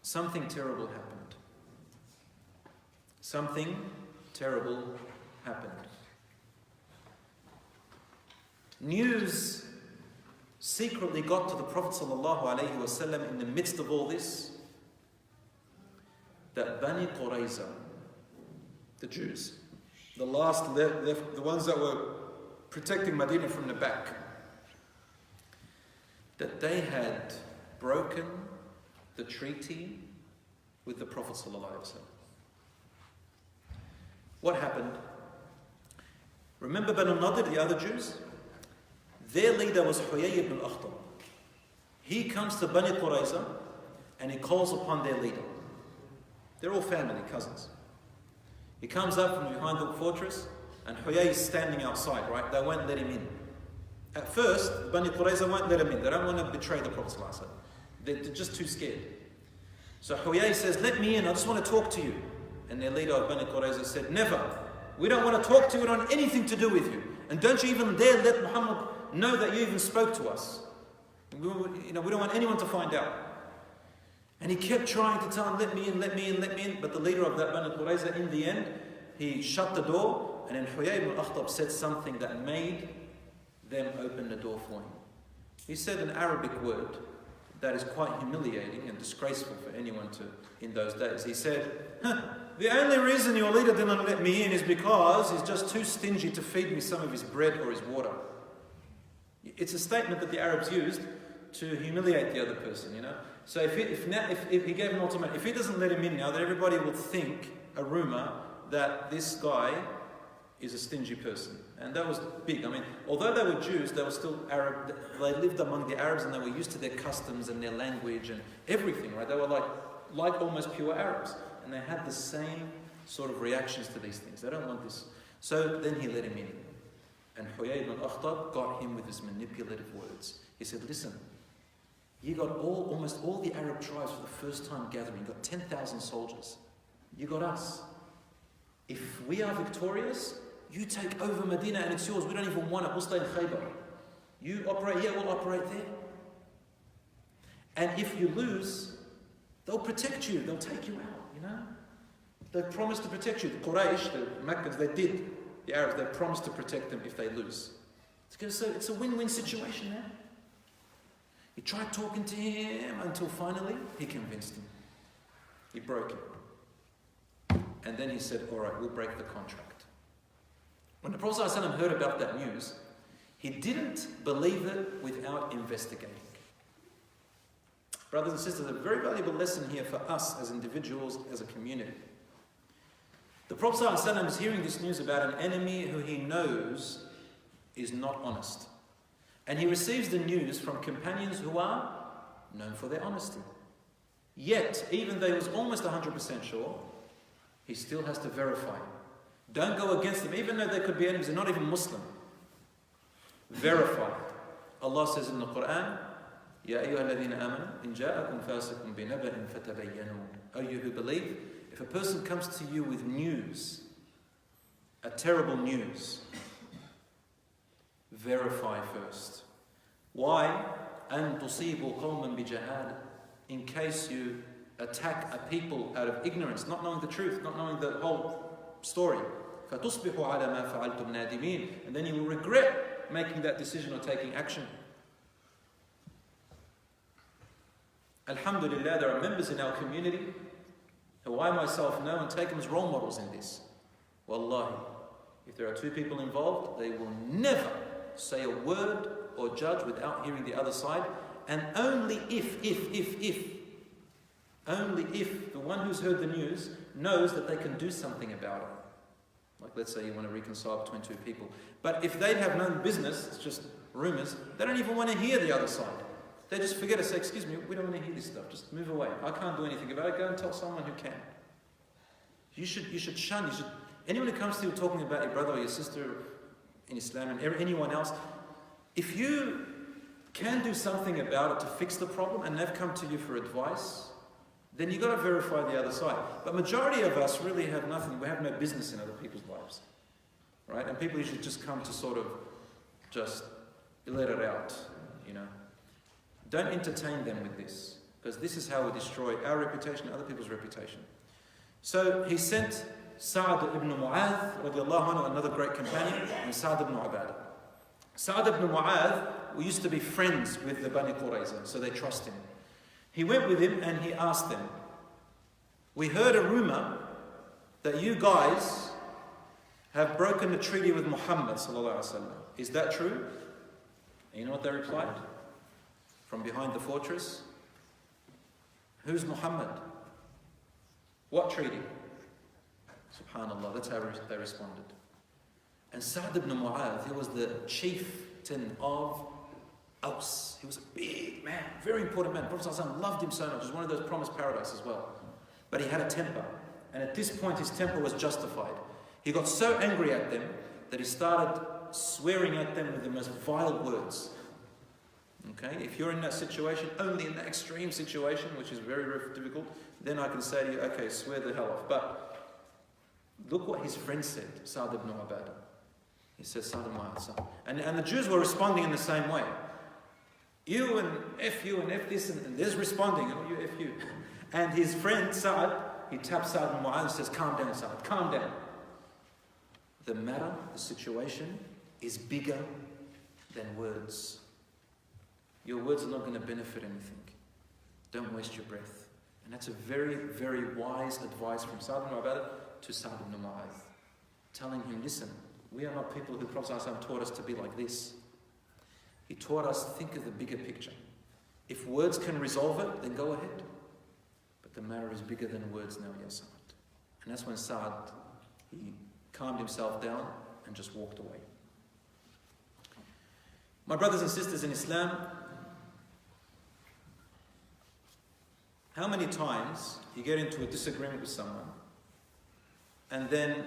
Something terrible happened. Something terrible happened. News secretly got to the Prophet ﷺ in the midst of all this that Bani Qurayza, the Jews, the last left, the ones that were protecting Medina from the back, that they had broken the treaty with the Prophet ﷺ. What happened? Remember Banu Nadir, the other Jews? Their leader was Huyay ibn al-Akhtab. He comes to Bani Qurayza and he calls upon their leader. They're all family, cousins. He comes up from behind the fortress and Huyay is standing outside, right? They won't let him in. At first, Bani Qurayza won't let him in. They don't want to betray the Prophet ﷺ. They're just too scared. So Huyay says, let me in, I just want to talk to you. And their leader of Bani Qurayza said, never. We don't want to talk to you, we don't want anything to do with you. And don't you even dare let Muhammad know that you even spoke to us. We don't want anyone to find out. And he kept trying to tell him, let me in, let me in, let me in. But the leader of that Bani Qurayza, in the end, he shut the door. And then Huyay ibn al-Akhtab said something that made them open the door for him. He said an Arabic word that is quite humiliating and disgraceful for anyone to in those days. He said, the only reason your leader didn't let me in is because he's just too stingy to feed me some of his bread or his water. It's a statement that the Arabs used to humiliate the other person, you know. So if he gave an ultimatum, if he doesn't let him in now, then everybody will think a rumor that this guy is a stingy person. And that was big. I mean, although they were Jews, they were still Arab. They lived among the Arabs and they were used to their customs and their language and everything, right? They were like almost pure Arabs. And they had the same sort of reactions to these things. They don't want this. So then he let him in. And Huyay ibn al-Akhtab got him with his manipulative words. He said, listen, you got almost all the Arab tribes for the first time gathering. You got 10,000 soldiers. You got us. If we are victorious, you take over Medina and it's yours. We don't even want it. We'll stay in Khaybar. You operate here, we'll operate there. And if you lose, they'll protect you, they'll take you out, you know. They promised to protect you. The Quraysh, the Meccans, they did. The Arabs, they promised to protect them if they lose. It's a win-win situation now. He tried talking to him until finally he convinced him. He broke it. And then he said, all right, we'll break the contract. When the Prophet ﷺ heard about that news, he didn't believe it without investigating. Brothers and sisters, a very valuable lesson here for us as individuals, as a community. The Prophet ﷺ is hearing this news about an enemy who he knows is not honest. And he receives the news from companions who are known for their honesty. Yet, even though he was almost 100% sure, he still has to verify. Don't go against them, even though they could be enemies, they're not even Muslim. Verify. Allah says in the Quran, يَا أَيُّهَا الَّذِينَ آمَنُوا إِنْ جَاءَكُمْ فَاسِقٌ بِنَبَأٍ فَتَبَيَّنُوا. O you who believe, if a person comes to you with news, a terrible news, verify first. Why? أَن تُصِيبُوا قَوْمًا بِجَهَالٍ. In case you attack a people out of ignorance, not knowing the truth, not knowing the whole story. فَتُصْبِحُوا عَلَى مَا فَعَلْتُمْ نَادِمِينَ. And then you will regret making that decision or taking action. Alhamdulillah, there are members in our community who I myself know and take them as role models in this. Wallahi, if there are two people involved, they will never say a word or judge without hearing the other side, and only if the one who's heard the news knows that they can do something about it. Like let's say you want to reconcile between two people. But if they have no business, it's just rumors, they don't even want to hear the other side. They just forget to say, excuse me, we don't want to hear this stuff, just move away. I can't do anything about it, go and tell someone who can. You should shun, anyone who comes to you talking about your brother or your sister in Islam and anyone else, if you can do something about it to fix the problem and they've come to you for advice, then you've got to verify the other side. But majority of us really have nothing, we have no business in other people's lives. Right? And people usually just come to sort of just let it out, you know. Don't entertain them with this, because this is how we destroy our reputation and other people's reputation. So he sent Sa'd ibn Mu'adh, radiallahu anhu, another great companion, and Sa'd ibn Ubadah. Sa'd ibn Mu'adh used to be friends with the Bani Qurayza, so they trust him. He went with him and he asked them, we heard a rumor that you guys have broken the treaty with Muhammed sallallahu alaihi wasallam. Is that true? And you know what they replied? From behind the fortress, who's Muhammad? What treaty? Subhanallah, that's how they responded. And Sa'd ibn Mu'adh, he was the chieftain of Aus. He was a big man, very important man. The Prophet ﷺ loved him so much. He was one of those promised paradise as well. But he had a temper. And at this point, his temper was justified. He got so angry at them that he started swearing at them with the most vile words. Okay, if you're in that situation, only in that extreme situation, which is very, very difficult, then I can say to you, okay, swear the hell off. But look what his friend said, Sa'd ibn Ubadah. He said, Sa'd ibn Ubadah. And the Jews were responding in the same way. You and F you and F this, and there's responding, and you F you. And his friend, Sa'd, he taps Sa'd ibn Mu'adh and says, calm down, Sa'd, calm down. The matter, the situation, is bigger than words. Your words are not going to benefit anything. Don't waste your breath. And that's a very, very wise advice from Sa'd ibn Ubadah to Sa'd ibn Mu'adh. Telling him, listen, we are not people who the Prophet ﷺ taught us to be like this. He taught us to think of the bigger picture. If words can resolve it, then go ahead. But the matter is bigger than words now, ya Sa'd. And that's when Sa'd, he calmed himself down and just walked away. My brothers and sisters in Islam, how many times you get into a disagreement with someone and then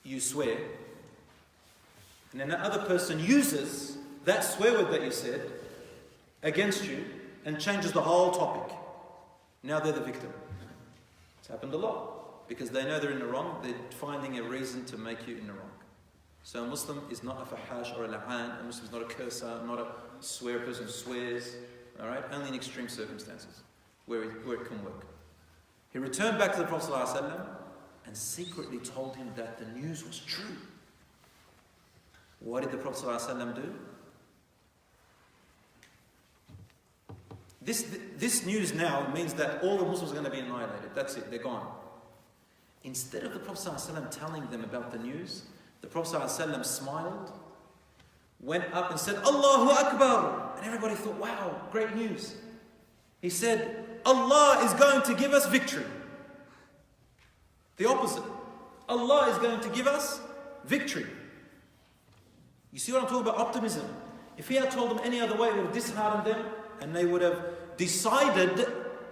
you swear, and then that other person uses that swear word that you said against you and changes the whole topic. Now they're the victim. It's happened a lot because they know they're in the wrong, they're finding a reason to make you in the wrong. So a Muslim is not a fahash or a la'an. A Muslim is not a cursor, not a swear person who swears. All right, only in extreme circumstances where it can work. He returned back to the Prophet ﷺ and secretly told him that the news was true. What did the Prophet ﷺ do? This news now means that all the Muslims are going to be annihilated. That's it, they're gone. Instead of the Prophet ﷺ telling them about the news, the Prophet ﷺ smiled, went up and said, Allahu Akbar. And everybody thought, wow, great news. He said, Allah is going to give us victory. The opposite. Allah is going to give us victory. You see what I'm talking about? Optimism. If he had told them any other way, it would have disheartened them and they would have decided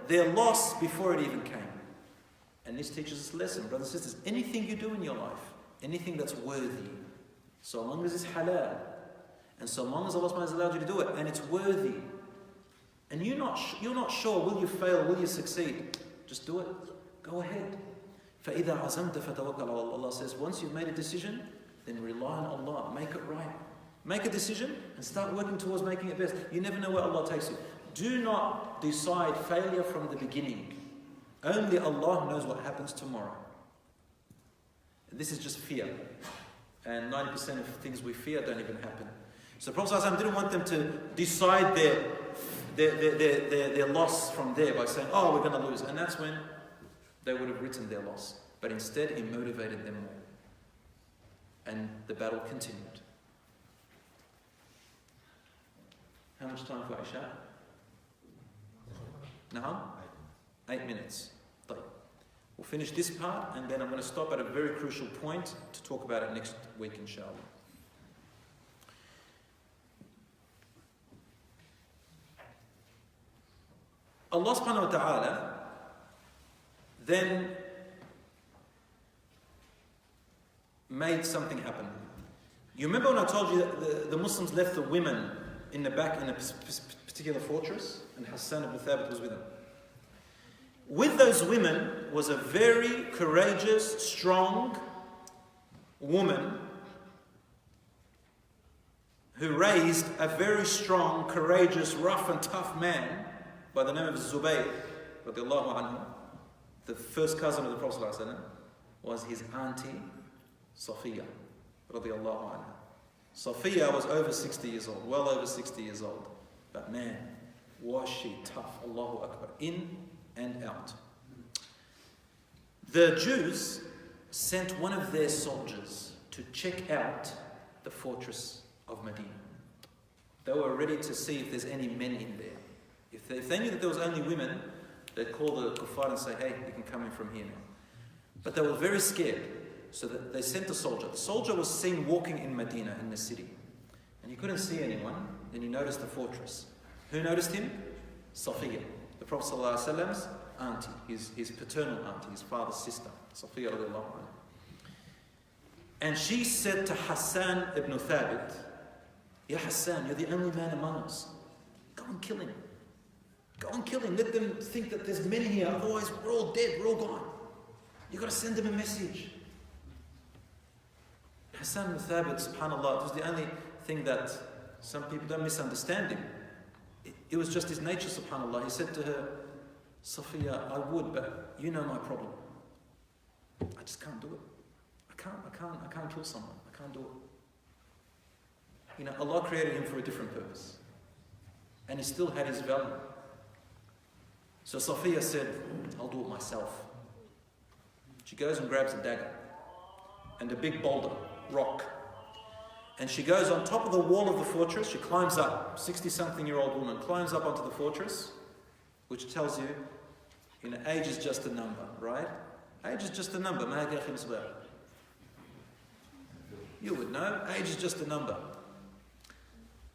their loss before it even came. And this teaches us a lesson, brothers and sisters. Anything you do in your life, anything that's worthy, so long as it's halal, and so long as Allah has allowed you to do it, and it's worthy, and you're not sure, will you fail, will you succeed? Just do it. Go ahead. فَإِذَا عَزَمْتَ فَتَوَكَّلْ عَلَى اللَّهِ. Allah says, once you've made a decision, then rely on Allah. Make it right. Make a decision and start working towards making it best. You never know where Allah takes you. Do not decide failure from the beginning. Only Allah knows what happens tomorrow. This is just fear. And 90% of things we fear don't even happen. So the Prophet ﷺ didn't want them to decide their loss from there by saying, oh, we're going to lose. And that's when they would have written their loss. But instead, he motivated them more. And the battle continued. How much time for Isha? No? 8 minutes. We'll finish this part and then I'm going to stop at a very crucial point to talk about it next week, inshallah. Allah subhanahu wa ta'ala then made something happen. You remember when I told you that the Muslims left the women in the back in a particular fortress and Hassan ibn Thabit was with them? With those women was a very courageous, strong woman who raised a very strong, courageous, rough and tough man by the name of Zubayr, radiallahu anhu. The first cousin of the Prophet ﷺ was his auntie, Safiya, radiallahu anha. Safiya was over 60 years old, well over 60 years old. But man, was she tough, Allahu Akbar, in and out. The Jews sent one of their soldiers to check out the fortress of Medina. They were ready to see if there's any men in there. If they knew that there was only women, they'd call the kuffar and say, hey, you can come in from here now. But they were very scared, so that they sent a soldier. The soldier was seen walking in Medina, in the city. And he couldn't see anyone. Then he noticed the fortress. Who noticed him? Safiya, the Prophet ﷺ's auntie, his paternal auntie, his father's sister, Safiya radiallahu anha. And she said to Hassan ibn Thabit, Ya Hassan, you're the only man among us. Go and kill him. Go and kill him. Let them think that there's men here, otherwise we're all dead, we're all gone. You've got to send them a message. Hassan ibn Thabit, subhanAllah, it was the only thing that some people don't misunderstand him. It was just his nature, subhanAllah. He said to her, Safiya, I would, but you know my problem. I just can't do it. I can't kill someone. I can't do it. You know, Allah created him for a different purpose. And he still had his value. So Safiya said, I'll do it myself. She goes and grabs a dagger and a big boulder, rock. And she goes on top of the wall of the fortress. She climbs up. 60-something-year-old woman climbs up onto the fortress, which tells you, age is just a number, right? Age is just a number. You would know. Age is just a number.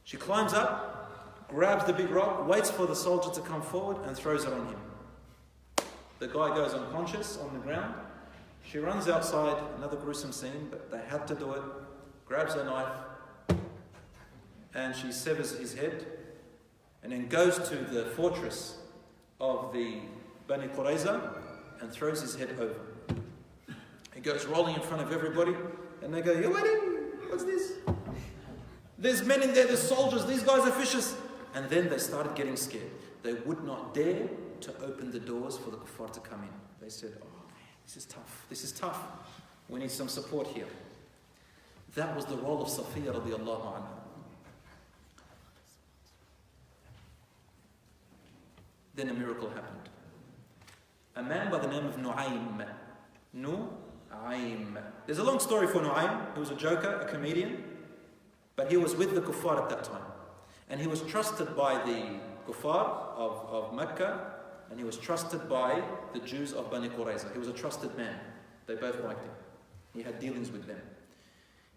She climbs up, grabs the big rock, waits for the soldier to come forward and throws it on him. The guy goes unconscious on the ground. She runs outside, another gruesome scene, but they had to do it. Grabs her knife and she severs his head and then goes to the fortress of the Bani Qurayza and throws his head over. He goes rolling in front of everybody and they go, "Ya Wali, There's men in there, there's soldiers, these guys are vicious. And then they started getting scared. They would not dare to open the doors for the kuffar to come in. They said, oh, this is tough. We need some support here. That was the role of Safiya radiallahu anha. Then a miracle happened. A man by the name of Nu'aym. Nu'aym. There's a long story for Nu'aym. He was a joker, a comedian, but he was with the kuffar at that time. And he was trusted by the kuffar of Mecca, and he was trusted by the Jews of Bani Qurayza. He was a trusted man. They both liked him. He had dealings with them.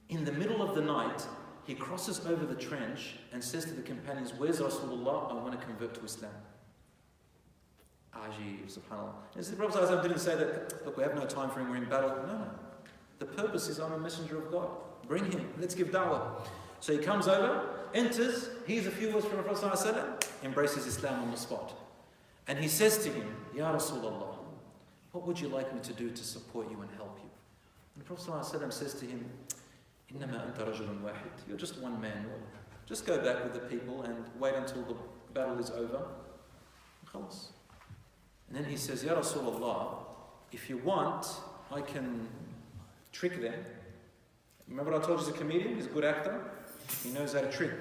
In the middle of the night, he crosses over the trench and says to the companions, where's Rasulullah? I want to convert to Islam. Ajib, subhanAllah. And the Prophet ﷺ didn't say that, look, we have no time for him, we're in battle. No. The purpose is, I'm a messenger of God. Bring him, let's give da'wah. So he comes over, enters, hears a few words from the Prophet ﷺ, embraces Islam on the spot. And he says to him, Ya Rasulullah, what would you like me to do to support you and help you? And the Prophet ﷺ says to him, إِنَّمَا أَنْتَ رَجُلٌ وَاحِدٌ. You're just one man. Just go back with the people and wait until the battle is over. Khalas. And then he says, Ya Rasulullah, if you want, I can trick them. Remember I told you he's a comedian, he's a good actor, he knows how to trick.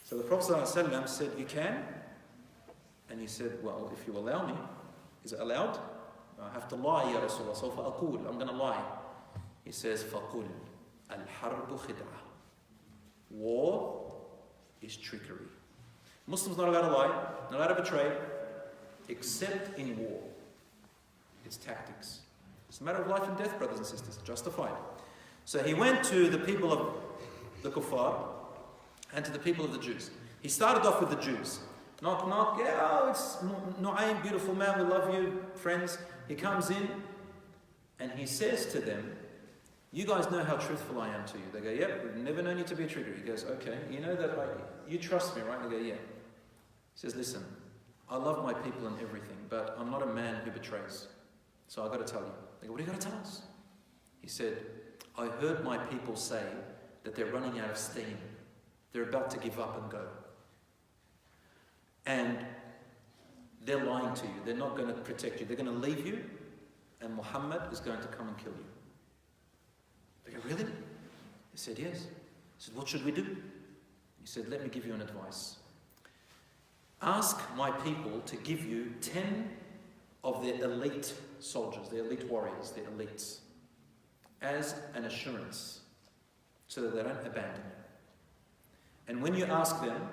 So the Prophet ﷺ said, you can? And he said, well, if you allow me, is it allowed? I have to lie, Ya Rasulullah, so فَأَقُول, I'm going to lie. He says, فَقُل الْحَرْبُ خِدْعَةٌ. War is trickery. Muslims not allowed to lie, not allowed to betray, except in war. It's tactics. It's a matter of life and death, brothers and sisters, justified. So he went to the people of the kuffar and to the people of the Jews. He started off with the Jews. Knock, knock, yeah, oh, it's Nu'aym, beautiful man, we love you, friends. He comes in and he says to them, you guys know how truthful I am to you. They go, yep, we've never known you to be a traitor. He goes, okay, you know that you trust me, right? They go, yeah. He says, listen, I love my people and everything, but I'm not a man who betrays. So I've got to tell you. They go, what are you going to tell us? He said, I heard my people say that they're running out of steam. They're about to give up and go. And they're lying to you. They're not going to protect you. They're going to leave you, and Muhammed is going to come and kill you. They go, really? He said, yes. He said, what should we do? He said, let me give you an advice. Ask my people to give you 10 of their elite soldiers, their elite warriors, their elites, as an assurance, so that they don't abandon you. And when you ask them,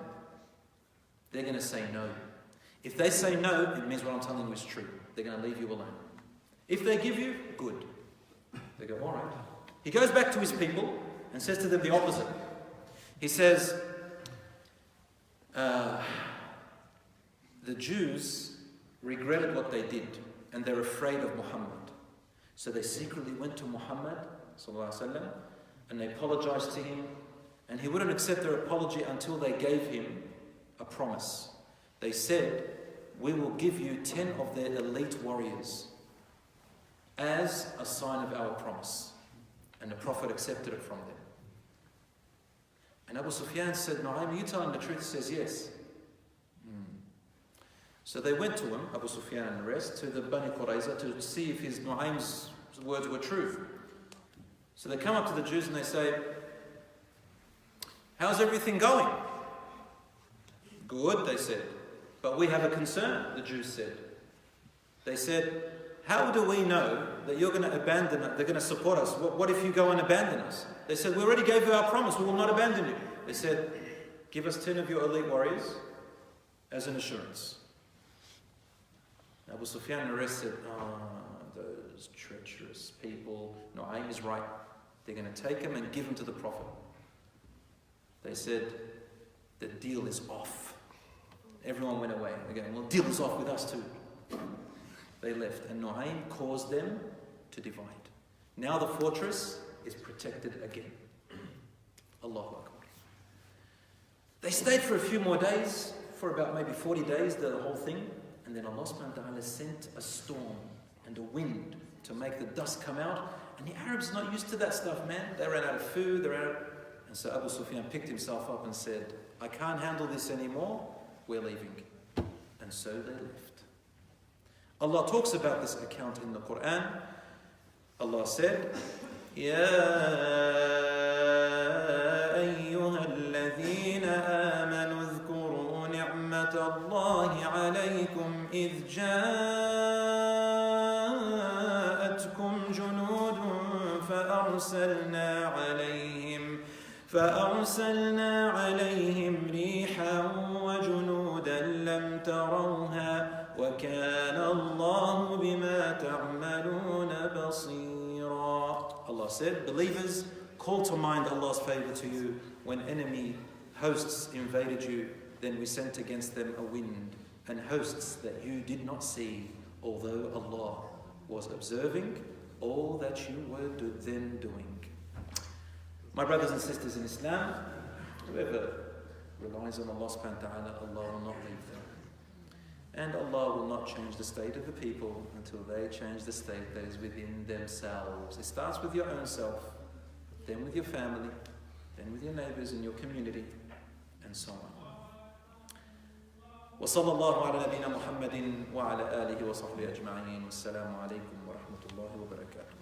they're going to say no. If they say no, it means what I'm telling you is true. They're going to leave you alone. If they give you, good. They go, all right. He goes back to his people and says to them the opposite. He says, the Jews regretted what they did and they're afraid of Muhammad. So they secretly went to Muhammad ﷺ, and they apologized to him, and he wouldn't accept their apology until they gave him a promise. They said, we will give you 10 of their elite warriors as a sign of our promise. And the Prophet accepted it from them. And Abu Sufyan said, Nu'aym, are you telling the truth? He says, yes. So they went to him, Abu Sufyan and the rest, to the Bani Qurayza to see if his Nu'aym's words were true. So they come up to the Jews and they say, how's everything going? Good, they said. But we have a concern, the Jews said. They said, how do we know that you're going to abandon us, they're going to support us? What if you go and abandon us? They said, we already gave you our promise, we will not abandon you. They said, give us 10 of your elite warriors as an assurance. Abu Sufyan and the rest said, those treacherous people. Nu'aym is right. They're going to take him and give him to the Prophet. They said, the deal is off. Everyone went away. Again, well, deal is off with us too. They left, and Nu'aym caused them to divide. Now the fortress is protected again. Allahu Akbar. They stayed for a few more days, for about maybe 40 days, the whole thing, and then Allah subhanahu wa ta'ala sent a storm and a wind to make the dust come out. And the Arabs are not used to that stuff, man. They ran out of food, And so Abu Sufyan picked himself up and said, I can't handle this anymore, we're leaving. And so they left. Allah talks about this account in the Quran. Allah said, Ya أيها الذين آمنوا اذكروا نعمة الله عليكم إذ جاءتكم جنود فأرسلنا عليهم ريحا وجنودا لم تروها وكان الله بما تعملون بصيرا. Allah said, believers, call to mind Allah's favor to you when enemy hosts invaded you. Then we sent against them a wind and hosts that you did not see, although Allah was observing all that you were then doing. My brothers and sisters in Islam, whoever relies on Allah subhanahu wa ta'ala, Allah will not leave them. And Allah will not change the state of the people until they change the state that is within themselves. It starts with your own self, then with your family, then with your neighbors and your community, and so on. وصلى الله على نبينا محمد وعلى آله وصحبه أجمعين والسلام عليكم ورحمة الله وبركاته.